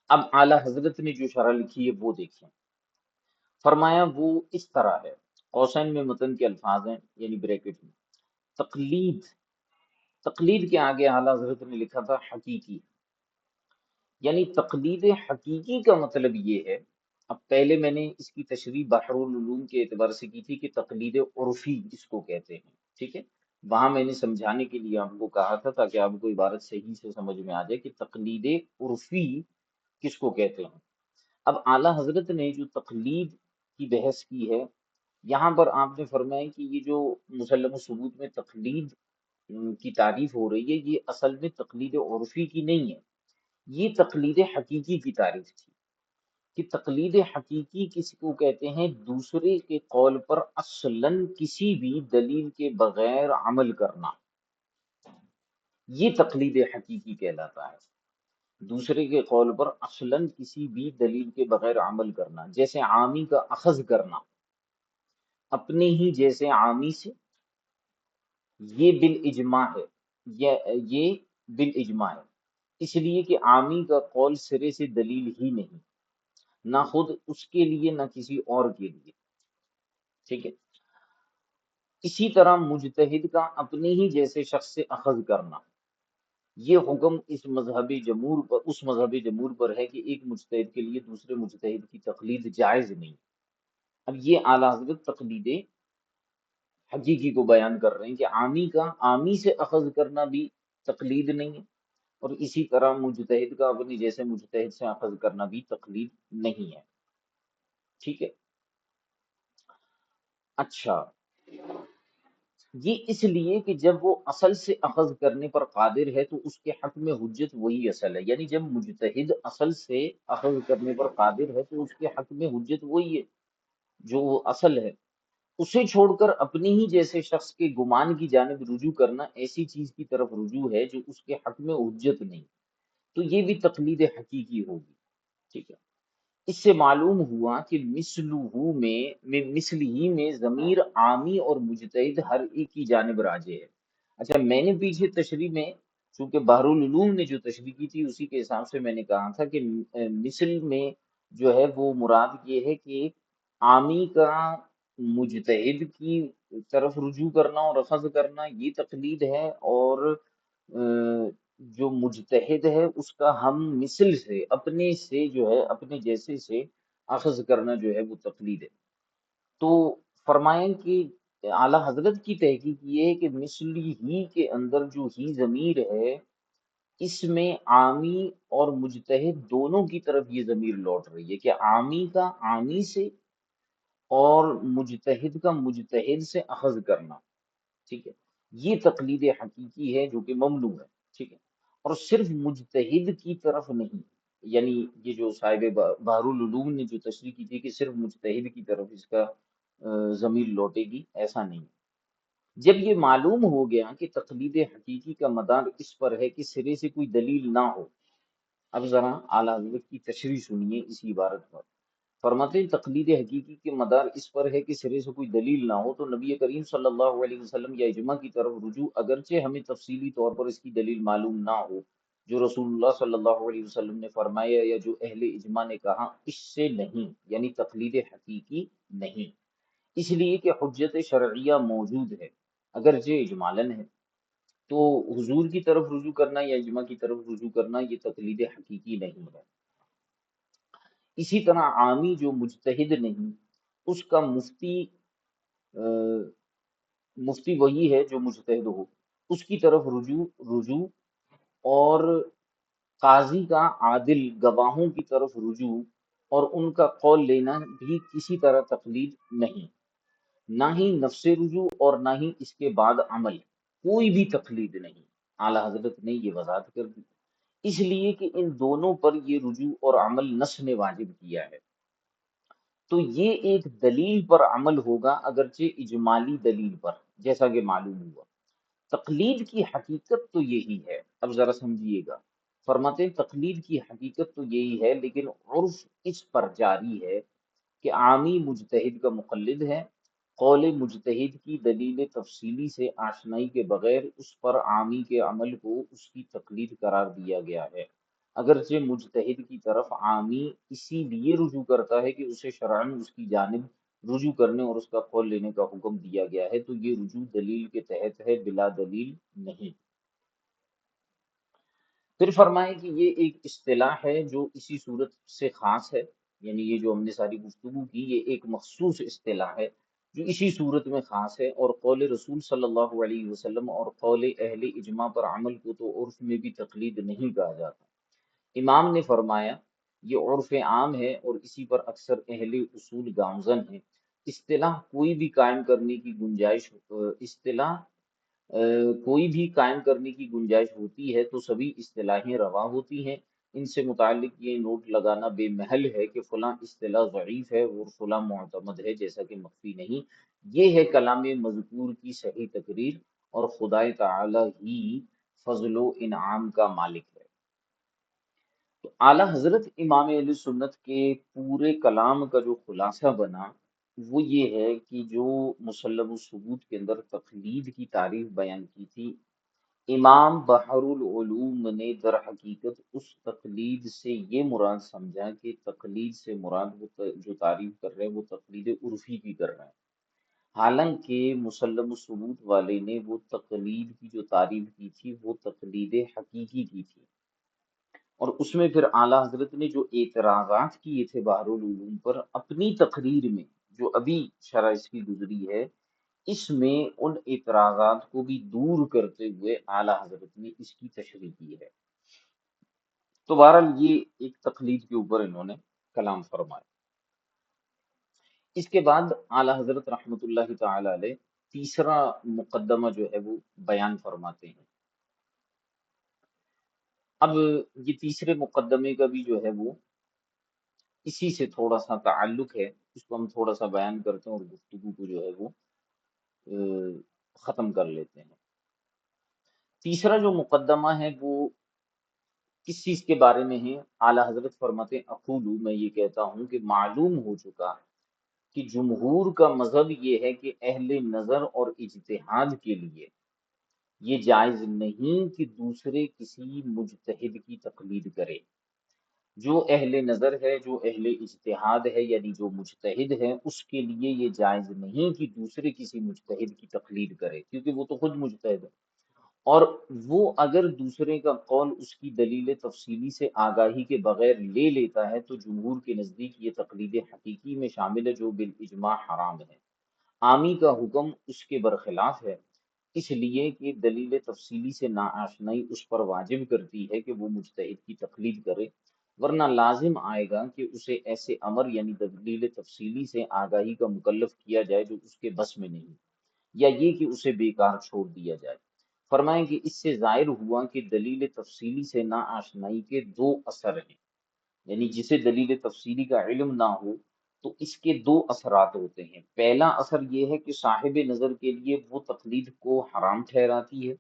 اب اعلیٰ حضرت نے جو شرح لکھی ہے وہ دیکھیں۔ فرمایا وہ اس طرح ہے، قوسین میں متن کے الفاظ ہیں یعنی بریکٹ میں، تقلید، تقلید کے آگے اعلیٰ حضرت نے لکھا تھا حقیقی، یعنی تقلید حقیقی کا مطلب یہ ہے، اب پہلے میں نے اس کی تشریح بحر العلوم کے اعتبار سے کی تھی کہ تقلید عرفی اس کو کہتے ہیں، ٹھیک ہے، وہاں میں نے سمجھانے کے لیے آپ کو کہا تھا تاکہ آپ کو عبارت صحیح سے سمجھ میں آ جائے کہ تقلید عرفی کس کو کہتے ہیں۔ اب اعلیٰ حضرت نے جو تقلید کی بحث کی ہے، یہاں پر آپ نے فرمایا کہ یہ جو مسلم ثبوت میں تقلید کی تعریف ہو رہی ہے یہ اصل میں تقلید عرفی کی نہیں ہے، یہ تقلید حقیقی کی تعریف تھی، کہ تقلید حقیقی کسی کو کہتے ہیں دوسرے کے قول پر اصلاً کسی بھی دلیل کے بغیر عمل کرنا، یہ تقلید حقیقی کہلاتا ہے، دوسرے کے قول پر اصلاً کسی بھی دلیل کے بغیر عمل کرنا، جیسے عامی کا اخذ کرنا اپنے ہی جیسے عامی سے، یہ بالاجماع ہے، یہ بالاجماع ہے، اس لیے کہ عامی کا قول سرے سے دلیل ہی نہیں، نہ خود اس کے لیے نہ کسی اور کے لیے، ٹھیک ہے۔ اسی طرح مجتہد کا اپنے ہی جیسے شخص سے اخذ کرنا یہ حکم اس مذہب جمہور پر ہے کہ ایک مجتہد کے لیے دوسرے مجتہد کی تقلید جائز نہیں۔ اب یہ اعلیٰ حضرت تقلید حقیقی کو بیان کر رہے ہیں کہ عامی سے اخذ کرنا بھی تقلید نہیں ہے، اور اسی طرح مجتہد کا اپنے جیسے مجتہد سے اخذ کرنا بھی تقلید نہیں ہے۔ ٹھیک ہے، اچھا، یہ اس لیے کہ جب وہ اصل سے اخذ کرنے پر قادر ہے تو اس کے حق میں حجت وہی اصل ہے، یعنی جب مجتہد اصل سے اخذ کرنے پر قادر ہے تو اس کے حق میں حجت وہی ہے جو وہ اصل ہے۔ اسے چھوڑ کر اپنی ہی جیسے شخص کے گمان کی جانب رجوع کرنا ایسی چیز کی طرف رجوع ہے جو اس کے حق میں حجت نہیں، تو یہ بھی تقلید حقیقی ہوگی۔ ٹھیک ہے، اس سے معلوم ہوا کہ مثل ہی میں ضمیر عامی اور مجتہد ہر ایک کی جانب راجع ہے۔ اچھا، میں نے پیچھے تشریح میں چونکہ بحر العلوم نے جو تشریح کی تھی اسی کے حساب سے میں نے کہا تھا کہ مثل میں جو ہے وہ مراد یہ ہے کہ عامی کا مجتہد کی طرف رجوع کرنا اور اخذ کرنا یہ تقلید ہے، اور جو مجتہد ہے اس کا ہم مثل سے اپنے سے جو ہے اپنے جیسے سے اخذ کرنا جو ہے وہ تقلید ہے۔ تو فرمائیں کہ اعلیٰ حضرت کی تحقیق یہ ہے کہ مثل ہی کے اندر جو ہی ضمیر ہے اس میں عامی اور مجتہد دونوں کی طرف یہ ضمیر لوٹ رہی ہے کہ عامی کا عامی سے اور مجتہد کا مجتہد سے اخذ کرنا۔ ٹھیک ہے، یہ تقلید حقیقی ہے جو کہ ممنوع ہے۔ ٹھیک ہے، اور صرف مجتہد کی طرف نہیں، یعنی یہ جو صاحب بحر العلوم نے جو تشریح کی تھی کہ صرف مجتہد کی طرف اس کا ضمیر لوٹے گی، ایسا نہیں۔ جب یہ معلوم ہو گیا کہ تقلید حقیقی کا مدار اس پر ہے کہ سرے سے کوئی دلیل نہ ہو، اب ذرا اعلیٰ حضرت کی تشریح سنیے اسی عبارت پر۔ فرماتے ہیں تقلید حقیقی کے مدار اس پر ہے کہ سرے سے کوئی دلیل نہ ہو تو نبی کریم صلی اللہ علیہ وسلم یا اجماع کی طرف رجوع، اگرچہ ہمیں تفصیلی طور پر اس کی دلیل معلوم نہ ہو، جو رسول اللہ صلی اللہ علیہ وسلم نے فرمایا یا جو اہل اجماع نے کہا، اس سے نہیں، یعنی تقلید حقیقی نہیں، اس لیے کہ حجت شرعیہ موجود ہے اگرچہ اجمالاً ہے۔ تو حضور کی طرف رجوع کرنا یا اجماع کی طرف رجوع کرنا یہ تقلید حقیقی نہیں ہے۔ اسی طرح عامی جو مجتہد نہیں، اس کا مفتی وہی ہے جو مجتہد ہو، اس کی طرف رجوع اور قاضی کا عادل گواہوں کی طرف رجوع اور ان کا قول لینا بھی کسی طرح تقلید نہیں، نہ ہی نفس رجوع اور نہ ہی اس کے بعد عمل، کوئی بھی تقلید نہیں۔ اعلیٰ حضرت نے یہ وضاحت کر دی، اس لیے کہ ان دونوں پر یہ رجوع اور عمل نص نے واجب کیا ہے، تو یہ ایک دلیل پر عمل ہوگا اگرچہ اجمالی دلیل پر، جیسا کہ معلوم ہوا۔ تقلید کی حقیقت تو یہی ہے، اب ذرا سمجھیے گا۔ فرماتے ہیں تقلید کی حقیقت تو یہی ہے، لیکن عرف اس پر جاری ہے کہ عامی مجتہد کا مقلد ہے، قول مجتہد کی دلیل تفصیلی سے آشنائی کے بغیر اس پر عامی کے عمل کو اس کی تقلید قرار دیا گیا ہے، اگرچہ مجتہد کی طرف عامی اسی لیے رجوع کرتا ہے کہ اسے شرعاً اس کی جانب رجوع کرنے اور اس کا قول لینے کا حکم دیا گیا ہے، تو یہ رجوع دلیل کے تحت ہے، بلا دلیل نہیں۔ پھر فرمائیں کہ یہ ایک اصطلاح ہے جو اسی صورت سے خاص ہے، یعنی یہ جو ہم نے ساری گفتگو کی یہ ایک مخصوص اصطلاح ہے جو اسی صورت میں خاص ہے، اور قول رسول صلی اللہ علیہ وسلم اور قول اہل اجماع پر عمل کو تو عرف میں بھی تقلید نہیں کہا جاتا۔ امام نے فرمایا یہ عرف عام ہے اور اسی پر اکثر اہل اصول گامزن ہیں۔ اصطلاح کوئی بھی قائم کرنے کی گنجائش کوئی بھی قائم کرنے کی گنجائش ہوتی ہے تو سبھی اصطلاحیں روا ہوتی ہیں۔ ان سے متعلق یہ نوٹ لگانا بے محل ہے کہ فلاں اصطلاح ضعیف ہے اور فلاں معتمد ہے، جیسا کہ مخفی نہیں۔ یہ ہے کلام مذکور کی صحیح تقریر، اور خدائے تعالی ہی فضل و انعام کا مالک ہے۔ تو اعلیٰ حضرت امام علیہ سنت کے پورے کلام کا جو خلاصہ بنا وہ یہ ہے کہ جو مسلم الثبوت کے اندر تقلید کی تعریف بیان کی تھی، امام بحر العلوم نے در حقیقت اس تقلید سے یہ مراد سمجھا کہ تقلید سے مراد وہ جو تعریف کر رہے ہیں وہ تقلید عرفی کی کر رہے ہیں۔ حالانکہ مسلم الثبوت والے نے وہ تقلید کی جو تعریف کی تھی وہ تقلید حقیقی کی تھی، اور اس میں پھر اعلیٰ حضرت نے جو اعتراضات کیے تھے بحر العلوم پر اپنی تقریر میں، جو ابھی شرح اس کی گزری ہے، اس میں ان اعتراضات کو بھی دور کرتے ہوئے اعلیٰ حضرت نے اس کی تشریح کی ہے۔ تو بہرحال یہ ایک تقلید کے اوپر انہوں نے کلام فرمایا۔ اس کے بعد اعلیٰ حضرت رحمۃ اللہ تعالی علیہ تیسرا مقدمہ جو ہے وہ بیان فرماتے ہیں۔ اب یہ تیسرے مقدمے کا بھی جو ہے وہ اسی سے تھوڑا سا تعلق ہے، اس کو ہم تھوڑا سا بیان کرتے ہیں اور گفتگو کو جو ہے وہ ختم کر لیتے ہیں۔ تیسرا جو مقدمہ ہے وہ کس چیز کے بارے میں ہے؟ اعلیٰ حضرت فرماتے ہیں اقولو، میں یہ کہتا ہوں کہ معلوم ہو چکا کہ جمہور کا مذہب یہ ہے کہ اہل نظر اور اجتہاد کے لیے یہ جائز نہیں کہ دوسرے کسی مجتہد کی تقلید کرے۔ جو اہل نظر ہے، جو اہل اجتہاد ہے، یعنی جو مجتہد ہے، اس کے لیے یہ جائز نہیں کہ دوسرے کسی مجتہد کی تقلید کرے، کیونکہ وہ تو خود مجتہد ہے، اور وہ اگر دوسرے کا قول اس کی دلیل تفصیلی سے آگاہی کے بغیر لے لیتا ہے تو جمہور کے نزدیک یہ تقلید حقیقی میں شامل ہے، جو بالاجماع حرام ہے۔ عامی کا حکم اس کے برخلاف ہے، اس لیے کہ دلیل تفصیلی سے ناآشنائی اس پر واجب کرتی ہے کہ وہ مجتہد کی تقلید کرے، ورنہ لازم آئے گا کہ اسے ایسے امر یعنی دلیل تفصیلی سے آگاہی کا مکلف کیا جائے جو اس کے بس میں نہیں، یا یہ کہ اسے بیکار چھوڑ دیا جائے۔ فرمائیں کہ اس سے ظاہر ہوا کہ دلیل تفصیلی سے ناآشنائی کے دو اثر ہیں، یعنی جسے دلیل تفصیلی کا علم نہ ہو تو اس کے دو اثرات ہوتے ہیں۔ پہلا اثر یہ ہے کہ صاحب نظر کے لیے وہ تقلید کو حرام ٹھہراتی ہے۔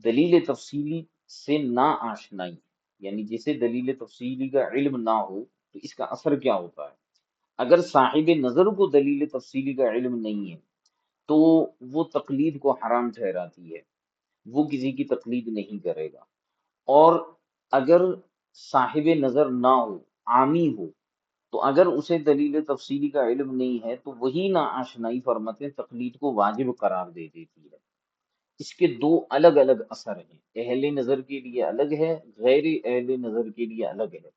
دلیل تفصیلی سے نا آشنائی، یعنی جسے دلیل تفصیلی کا علم نہ ہو تو اس کا اثر کیا ہوتا ہے؟ اگر صاحب نظر کو دلیل تفصیلی کا علم نہیں ہے تو وہ تقلید کو حرام ٹھہراتی ہے، وہ کسی کی تقلید نہیں کرے گا۔ اور اگر صاحب نظر نہ ہو، عامی ہو، تو اگر اسے دلیل تفصیلی کا علم نہیں ہے تو وہی نا آشنائی فرماتے تقلید کو واجب قرار دے دیتی ہے۔ اس کے دو الگ الگ اثر ہیں، اہل نظر کے لیے الگ ہے، غیر اہل نظر کے لیے الگ ہے۔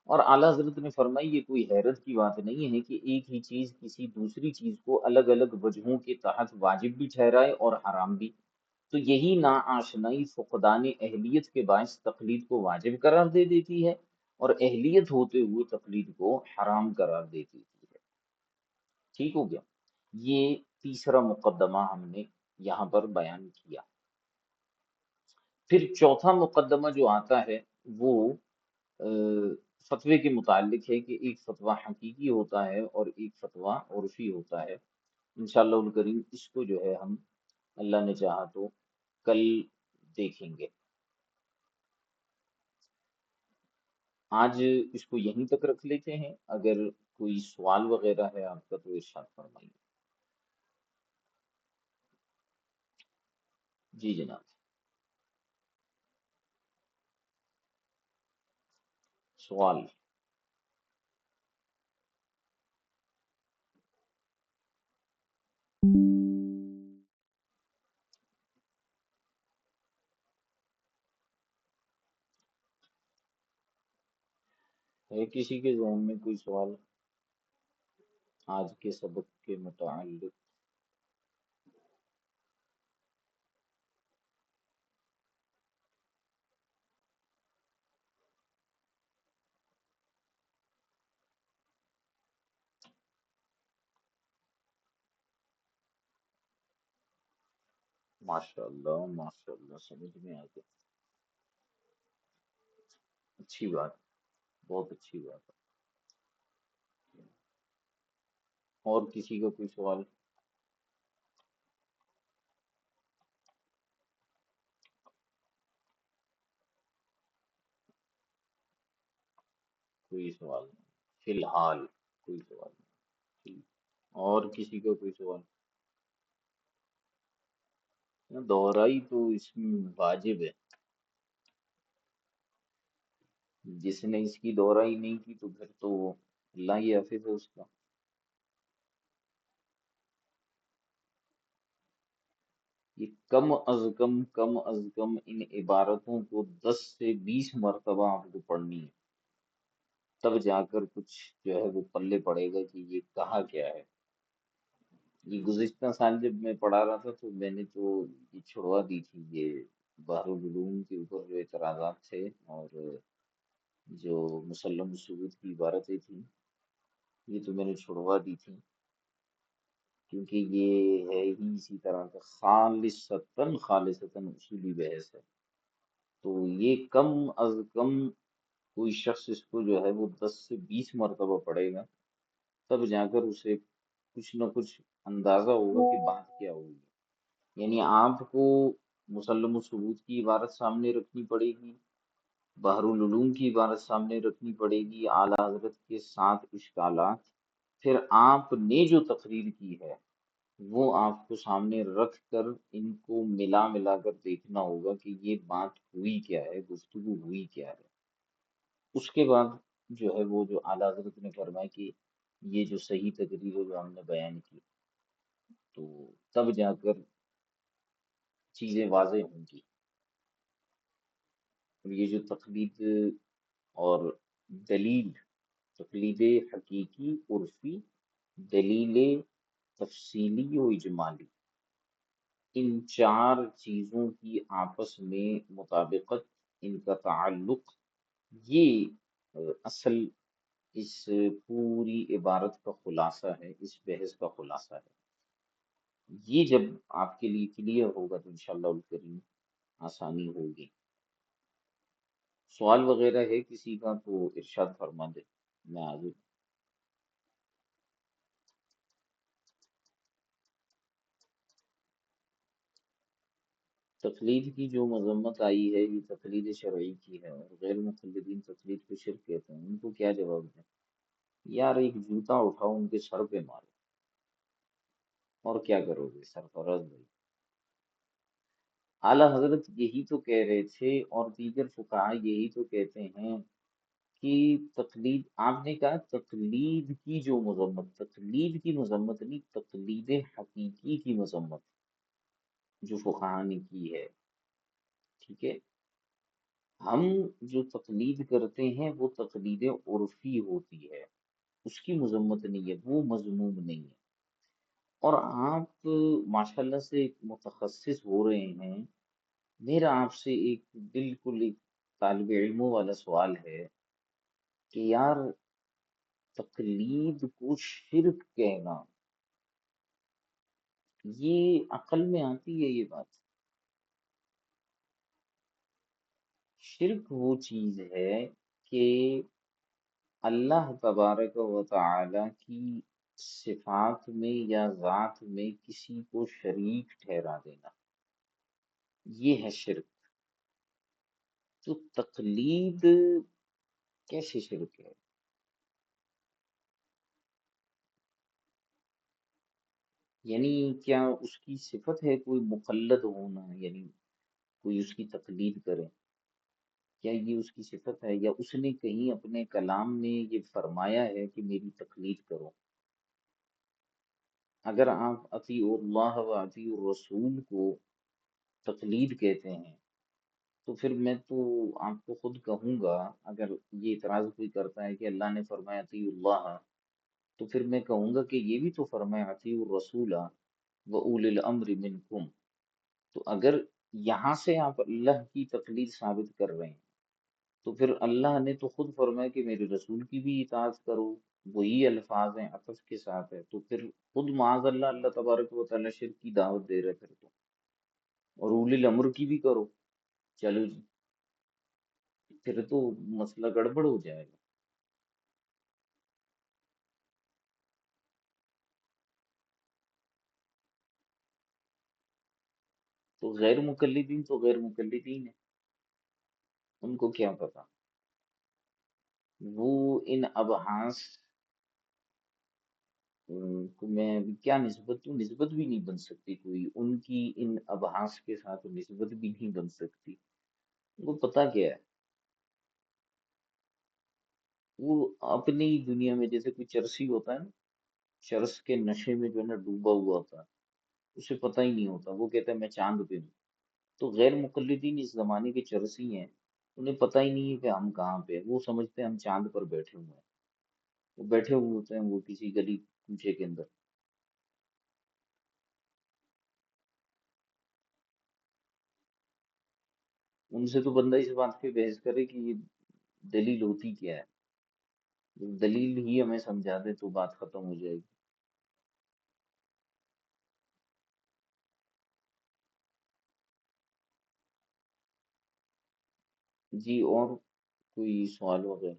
اور اعلیٰ حضرت نے فرمائی یہ کوئی حیرت کی بات نہیں ہے کہ ایک ہی چیز کسی دوسری چیز کو الگ الگ وجہوں کے تحت واجب بھی ٹھہرائے اور حرام بھی، تو یہی ناآشنائی فقدان اہلیت کے باعث تقلید کو واجب قرار دے دیتی ہے اور اہلیت ہوتے ہوئے تقلید کو حرام قرار دے دیتی ہے۔ ٹھیک ہو گیا؟ یہ تیسرا مقدمہ ہم نے یہاں پر بیان کیا۔ پھر چوتھا مقدمہ جو آتا ہے وہ فتوے کے متعلق ہے کہ ایک فتویٰ حقیقی ہوتا ہے اور ایک فتویٰ عرفی ہوتا ہے۔ انشاءاللہ الکریم اس کو جو ہے ہم اللہ نے چاہا تو کل دیکھیں گے۔ آج اس کو یہیں تک رکھ لیتے ہیں، اگر کوئی سوال وغیرہ ہے آپ کا تو ارشاد فرمائیے۔ جی جناب۔ سوال ہے کسی کے ذہن میں کوئی سوال آج کے سبق کے متعلق؟ ماشاء اللہ ماشاء اللہ، سمجھ میں آ گیا۔ اچھی بات، بہت اچھی بات ہے۔ اور کسی کا کوئی سوال؟ کوئی سوال نہیں فی الحال، کوئی سوال نہیں۔ اور کسی کا کوئی سوال؟ دہرائی تو اس میں واجب ہے، جس نے اس کی دہرائی نہیں کی تو پھر تو اللہ ہی حافظ ہے اس کا۔ کم از کم ان عبارتوں کو 10 سے 20 مرتبہ آپ کو پڑھنی ہے، تب جا کر کچھ جو ہے وہ پلے پڑے گا کہ یہ کہا کیا ہے۔ یہ گزشتہ سال جب میں پڑھا رہا تھا تو میں نے تو یہ چھڑوا دی تھی، یہ بحر العلوم کے اوپر جو اعتراضات تھے اور جو مسلم الثبوت کی عبارتیں تھیں، یہ تو میں نے چھڑوا دی تھی، کیونکہ یہ ہے ہی اسی طرح کا خالصتاً اصولی بحث ہے۔ تو یہ کم از کم کوئی شخص اس کو جو ہے وہ 10 سے 20 مرتبہ پڑھے گا، تب جا کر اسے کچھ نہ کچھ اندازہ ہوگا کہ بات کیا ہوگی۔ یعنی آپ کو مسلم الثبوت کی عبارت سامنے رکھنی پڑے گی، بحر العلوم کی عبارت سامنے رکھنی پڑے گی، اعلیٰ حضرت کے 7 اشکالات، پھر آپ نے جو تقریر کی ہے وہ آپ کو سامنے رکھ کر ان کو ملا کر دیکھنا ہوگا کہ یہ بات ہوئی کیا ہے، گفتگو ہوئی کیا ہے۔ اس کے بعد جو ہے وہ جو اعلیٰ حضرت نے فرمایا کہ یہ جو صحیح تقریر ہے جو ہم نے بیان کی، تو تب جا کر چیزیں واضح ہوں گی۔ اور یہ جو تقلید اور دلیل، تقلید حقیقی، عرفی، دلیل تفصیلی و اجمالی، ان 4 چیزوں کی آپس میں مطابقت، ان کا تعلق، یہ اصل اس پوری عبارت کا خلاصہ ہے، اس بحث کا خلاصہ ہے۔ یہ جب آپ کے لیے کلیئر ہوگا تو انشاءاللہ الکریم آسانی ہوگی۔ سوال وغیرہ ہے کسی کا تو ارشاد فرما دے، میں آگے۔ تقلید کی جو مذمت آئی ہے یہ تقلید شرعی کی ہے، اور غیر مقلدین تقلید کو شرک کہتے ہیں، ان کو کیا جواب دیں؟ یار ایک جوتا اٹھاؤ ان کے سر پہ مارو، اور کیا کرو گے سرفراز بھائی؟ اعلیٰ حضرت یہی تو کہہ رہے تھے اور دیگر فقہا یہی تو کہتے ہیں کہ تقلید، آپ نے کہا تقلید کی جو مذمت، تقلید کی مذمت نہیں، تقلید حقیقی کی مذمت جو فقہا نے کی ہے، ٹھیک ہے؟ ہم جو تقلید کرتے ہیں وہ تقلید عرفی ہوتی ہے، اس کی مذمت نہیں ہے، وہ مذموم نہیں ہے۔ اور آپ ماشاءاللہ سے ایک متخصص ہو رہے ہیں، میرا آپ سے ایک بالکل ایک طالب علموں والا سوال ہے کہ یار تقلید کو شرک کہنا، یہ عقل میں آتی ہے یہ بات؟ شرک وہ چیز ہے کہ اللہ تبارک و تعالی کی صفات میں یا ذات میں کسی کو شریک ٹھہرا دینا، یہ ہے شرک۔ تو تقلید کیسے شرک ہے؟ یعنی کیا اس کی صفت ہے کوئی مقلد ہونا، یعنی کوئی اس کی تقلید کرے؟ کیا یہ اس کی صفت ہے، یا اس نے کہیں اپنے کلام میں یہ فرمایا ہے کہ میری تقلید کرو؟ اگر آپ اطیع اللہ و اطیع الرسول کو تقلید کہتے ہیں تو پھر میں تو آپ کو خود کہوں گا، اگر یہ اعتراض کوئی کرتا ہے کہ اللہ نے فرمایا اطیع اللہ، تو پھر میں کہوں گا کہ یہ بھی تو فرمایا اطیع الرسول و اول الامر منکم۔ تو اگر یہاں سے آپ اللہ کی تقلید ثابت کر رہے ہیں تو پھر اللہ نے تو خود فرمایا کہ میرے رسول کی بھی اطاعت کرو، وہی الفاظ ہیں، عطف کے ساتھ ہے، تو پھر خود معاذ اللہ اللہ تبارک و تعالیٰ شرک کی دعوت دے رہے پھر تو، اور اولی الامر کی بھی کرو، چلو جی، پھر تو مسئلہ گڑبڑ ہو جائے گا۔ تو غیر مقلدین تو غیر مقلدین ہیں، ان کو کیا پتا؟ وہ ان ابحاث کو میں ابھی کیا نسبت دوں، نسبت بھی نہیں بن سکتی کوئی ان کی، ان ابحاث کے ساتھ نسبت بھی نہیں بن سکتی۔ وہ پتا کیا ہے، وہ اپنی دنیا میں جیسے کوئی چرسی ہوتا ہے نا، چرس کے نشے میں جو ہے نا ڈوبا ہوا ہوتا ہے، اسے پتہ ہی نہیں ہوتا، وہ کہتا ہے میں چاند پہ ہوں۔ تو غیر مقلدین اس زمانے کے چرسی ہیں، انہیں پتہ ہی نہیں ہے کہ ہم کہاں پہ ہیں، وہ سمجھتے ہیں ہم چاند پر بیٹھے ہوئے ہیں، وہ بیٹھے ہوئے ہوتے ہیں وہ کسی گلی کوچے کے اندر۔ ان سے تو بندہ اس بات پہ بحث کرے کہ یہ دلیل ہوتی کیا ہے، جب دلیل ہی ہمیں سمجھا دے تو بات ختم ہو جائے گی۔ جی اور کوئی سوال وغیرہ؟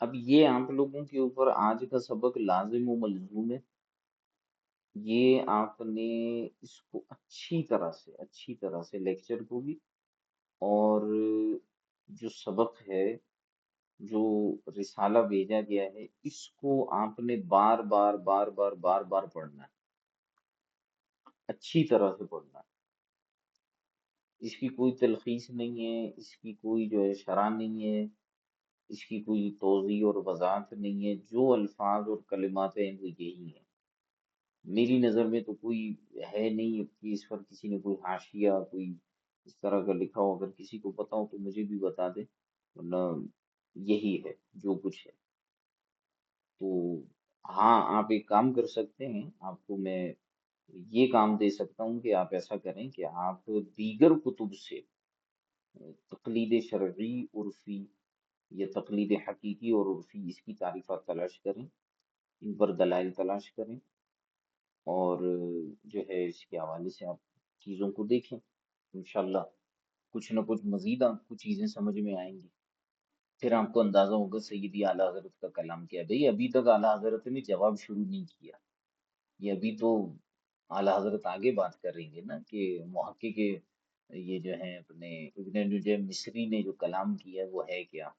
اب یہ آپ لوگوں کے اوپر آج کا سبق لازم و ملزوم ہے، یہ آپ نے اس کو اچھی طرح سے لیکچر کو بھی، اور جو سبق ہے، جو رسالہ بھیجا گیا ہے، اس کو آپ نے بار بار پڑھنا ہے، اچھی طرح سے پڑھنا ہے۔ اس کی کوئی تلخیص نہیں ہے، اس کی کوئی جو ہے شرح نہیں ہے، اس کی کوئی توضیح اور وضاحت نہیں ہے، جو الفاظ اور کلمات ہیں وہ یہی ہیں۔ میری نظر میں تو کوئی ہے نہیں کہ اس پر کسی نے کوئی حاشیہ کوئی اس طرح کا لکھا ہو، اگر کسی کو پتا ہو تو مجھے بھی بتا دے، ورنہ یہی ہے جو کچھ ہے۔ تو ہاں، آپ ایک کام کر سکتے ہیں، آپ کو میں یہ کام دے سکتا ہوں کہ آپ ایسا کریں کہ آپ دیگر کتب سے تقلید شرعی عرفی یا تقلید حقیقی اور عرفی اس کی تعریفات تلاش کریں، ان پر دلائل تلاش کریں، اور جو ہے اس کے حوالے سے آپ چیزوں کو دیکھیں، انشاءاللہ کچھ نہ کچھ مزید آپ کو چیزیں سمجھ میں آئیں گی، پھر آپ کو اندازہ ہوگا سیدی اعلیٰ حضرت کا کلام کیا ہے۔ بھئی ابھی تک اعلیٰ حضرت نے جواب شروع نہیں کیا، یہ ابھی تو اعلیٰ حضرت آگے بات کر رہی ہے نا کہ محقق یہ جو ہیں اپنے ابن نجم مصری نے جو کلام کیا ہے وہ ہے کیا،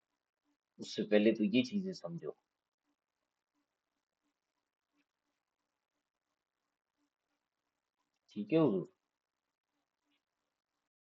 اس سے پہلے تو یہ چیزیں سمجھو۔ ٹھیک ہے حضور؟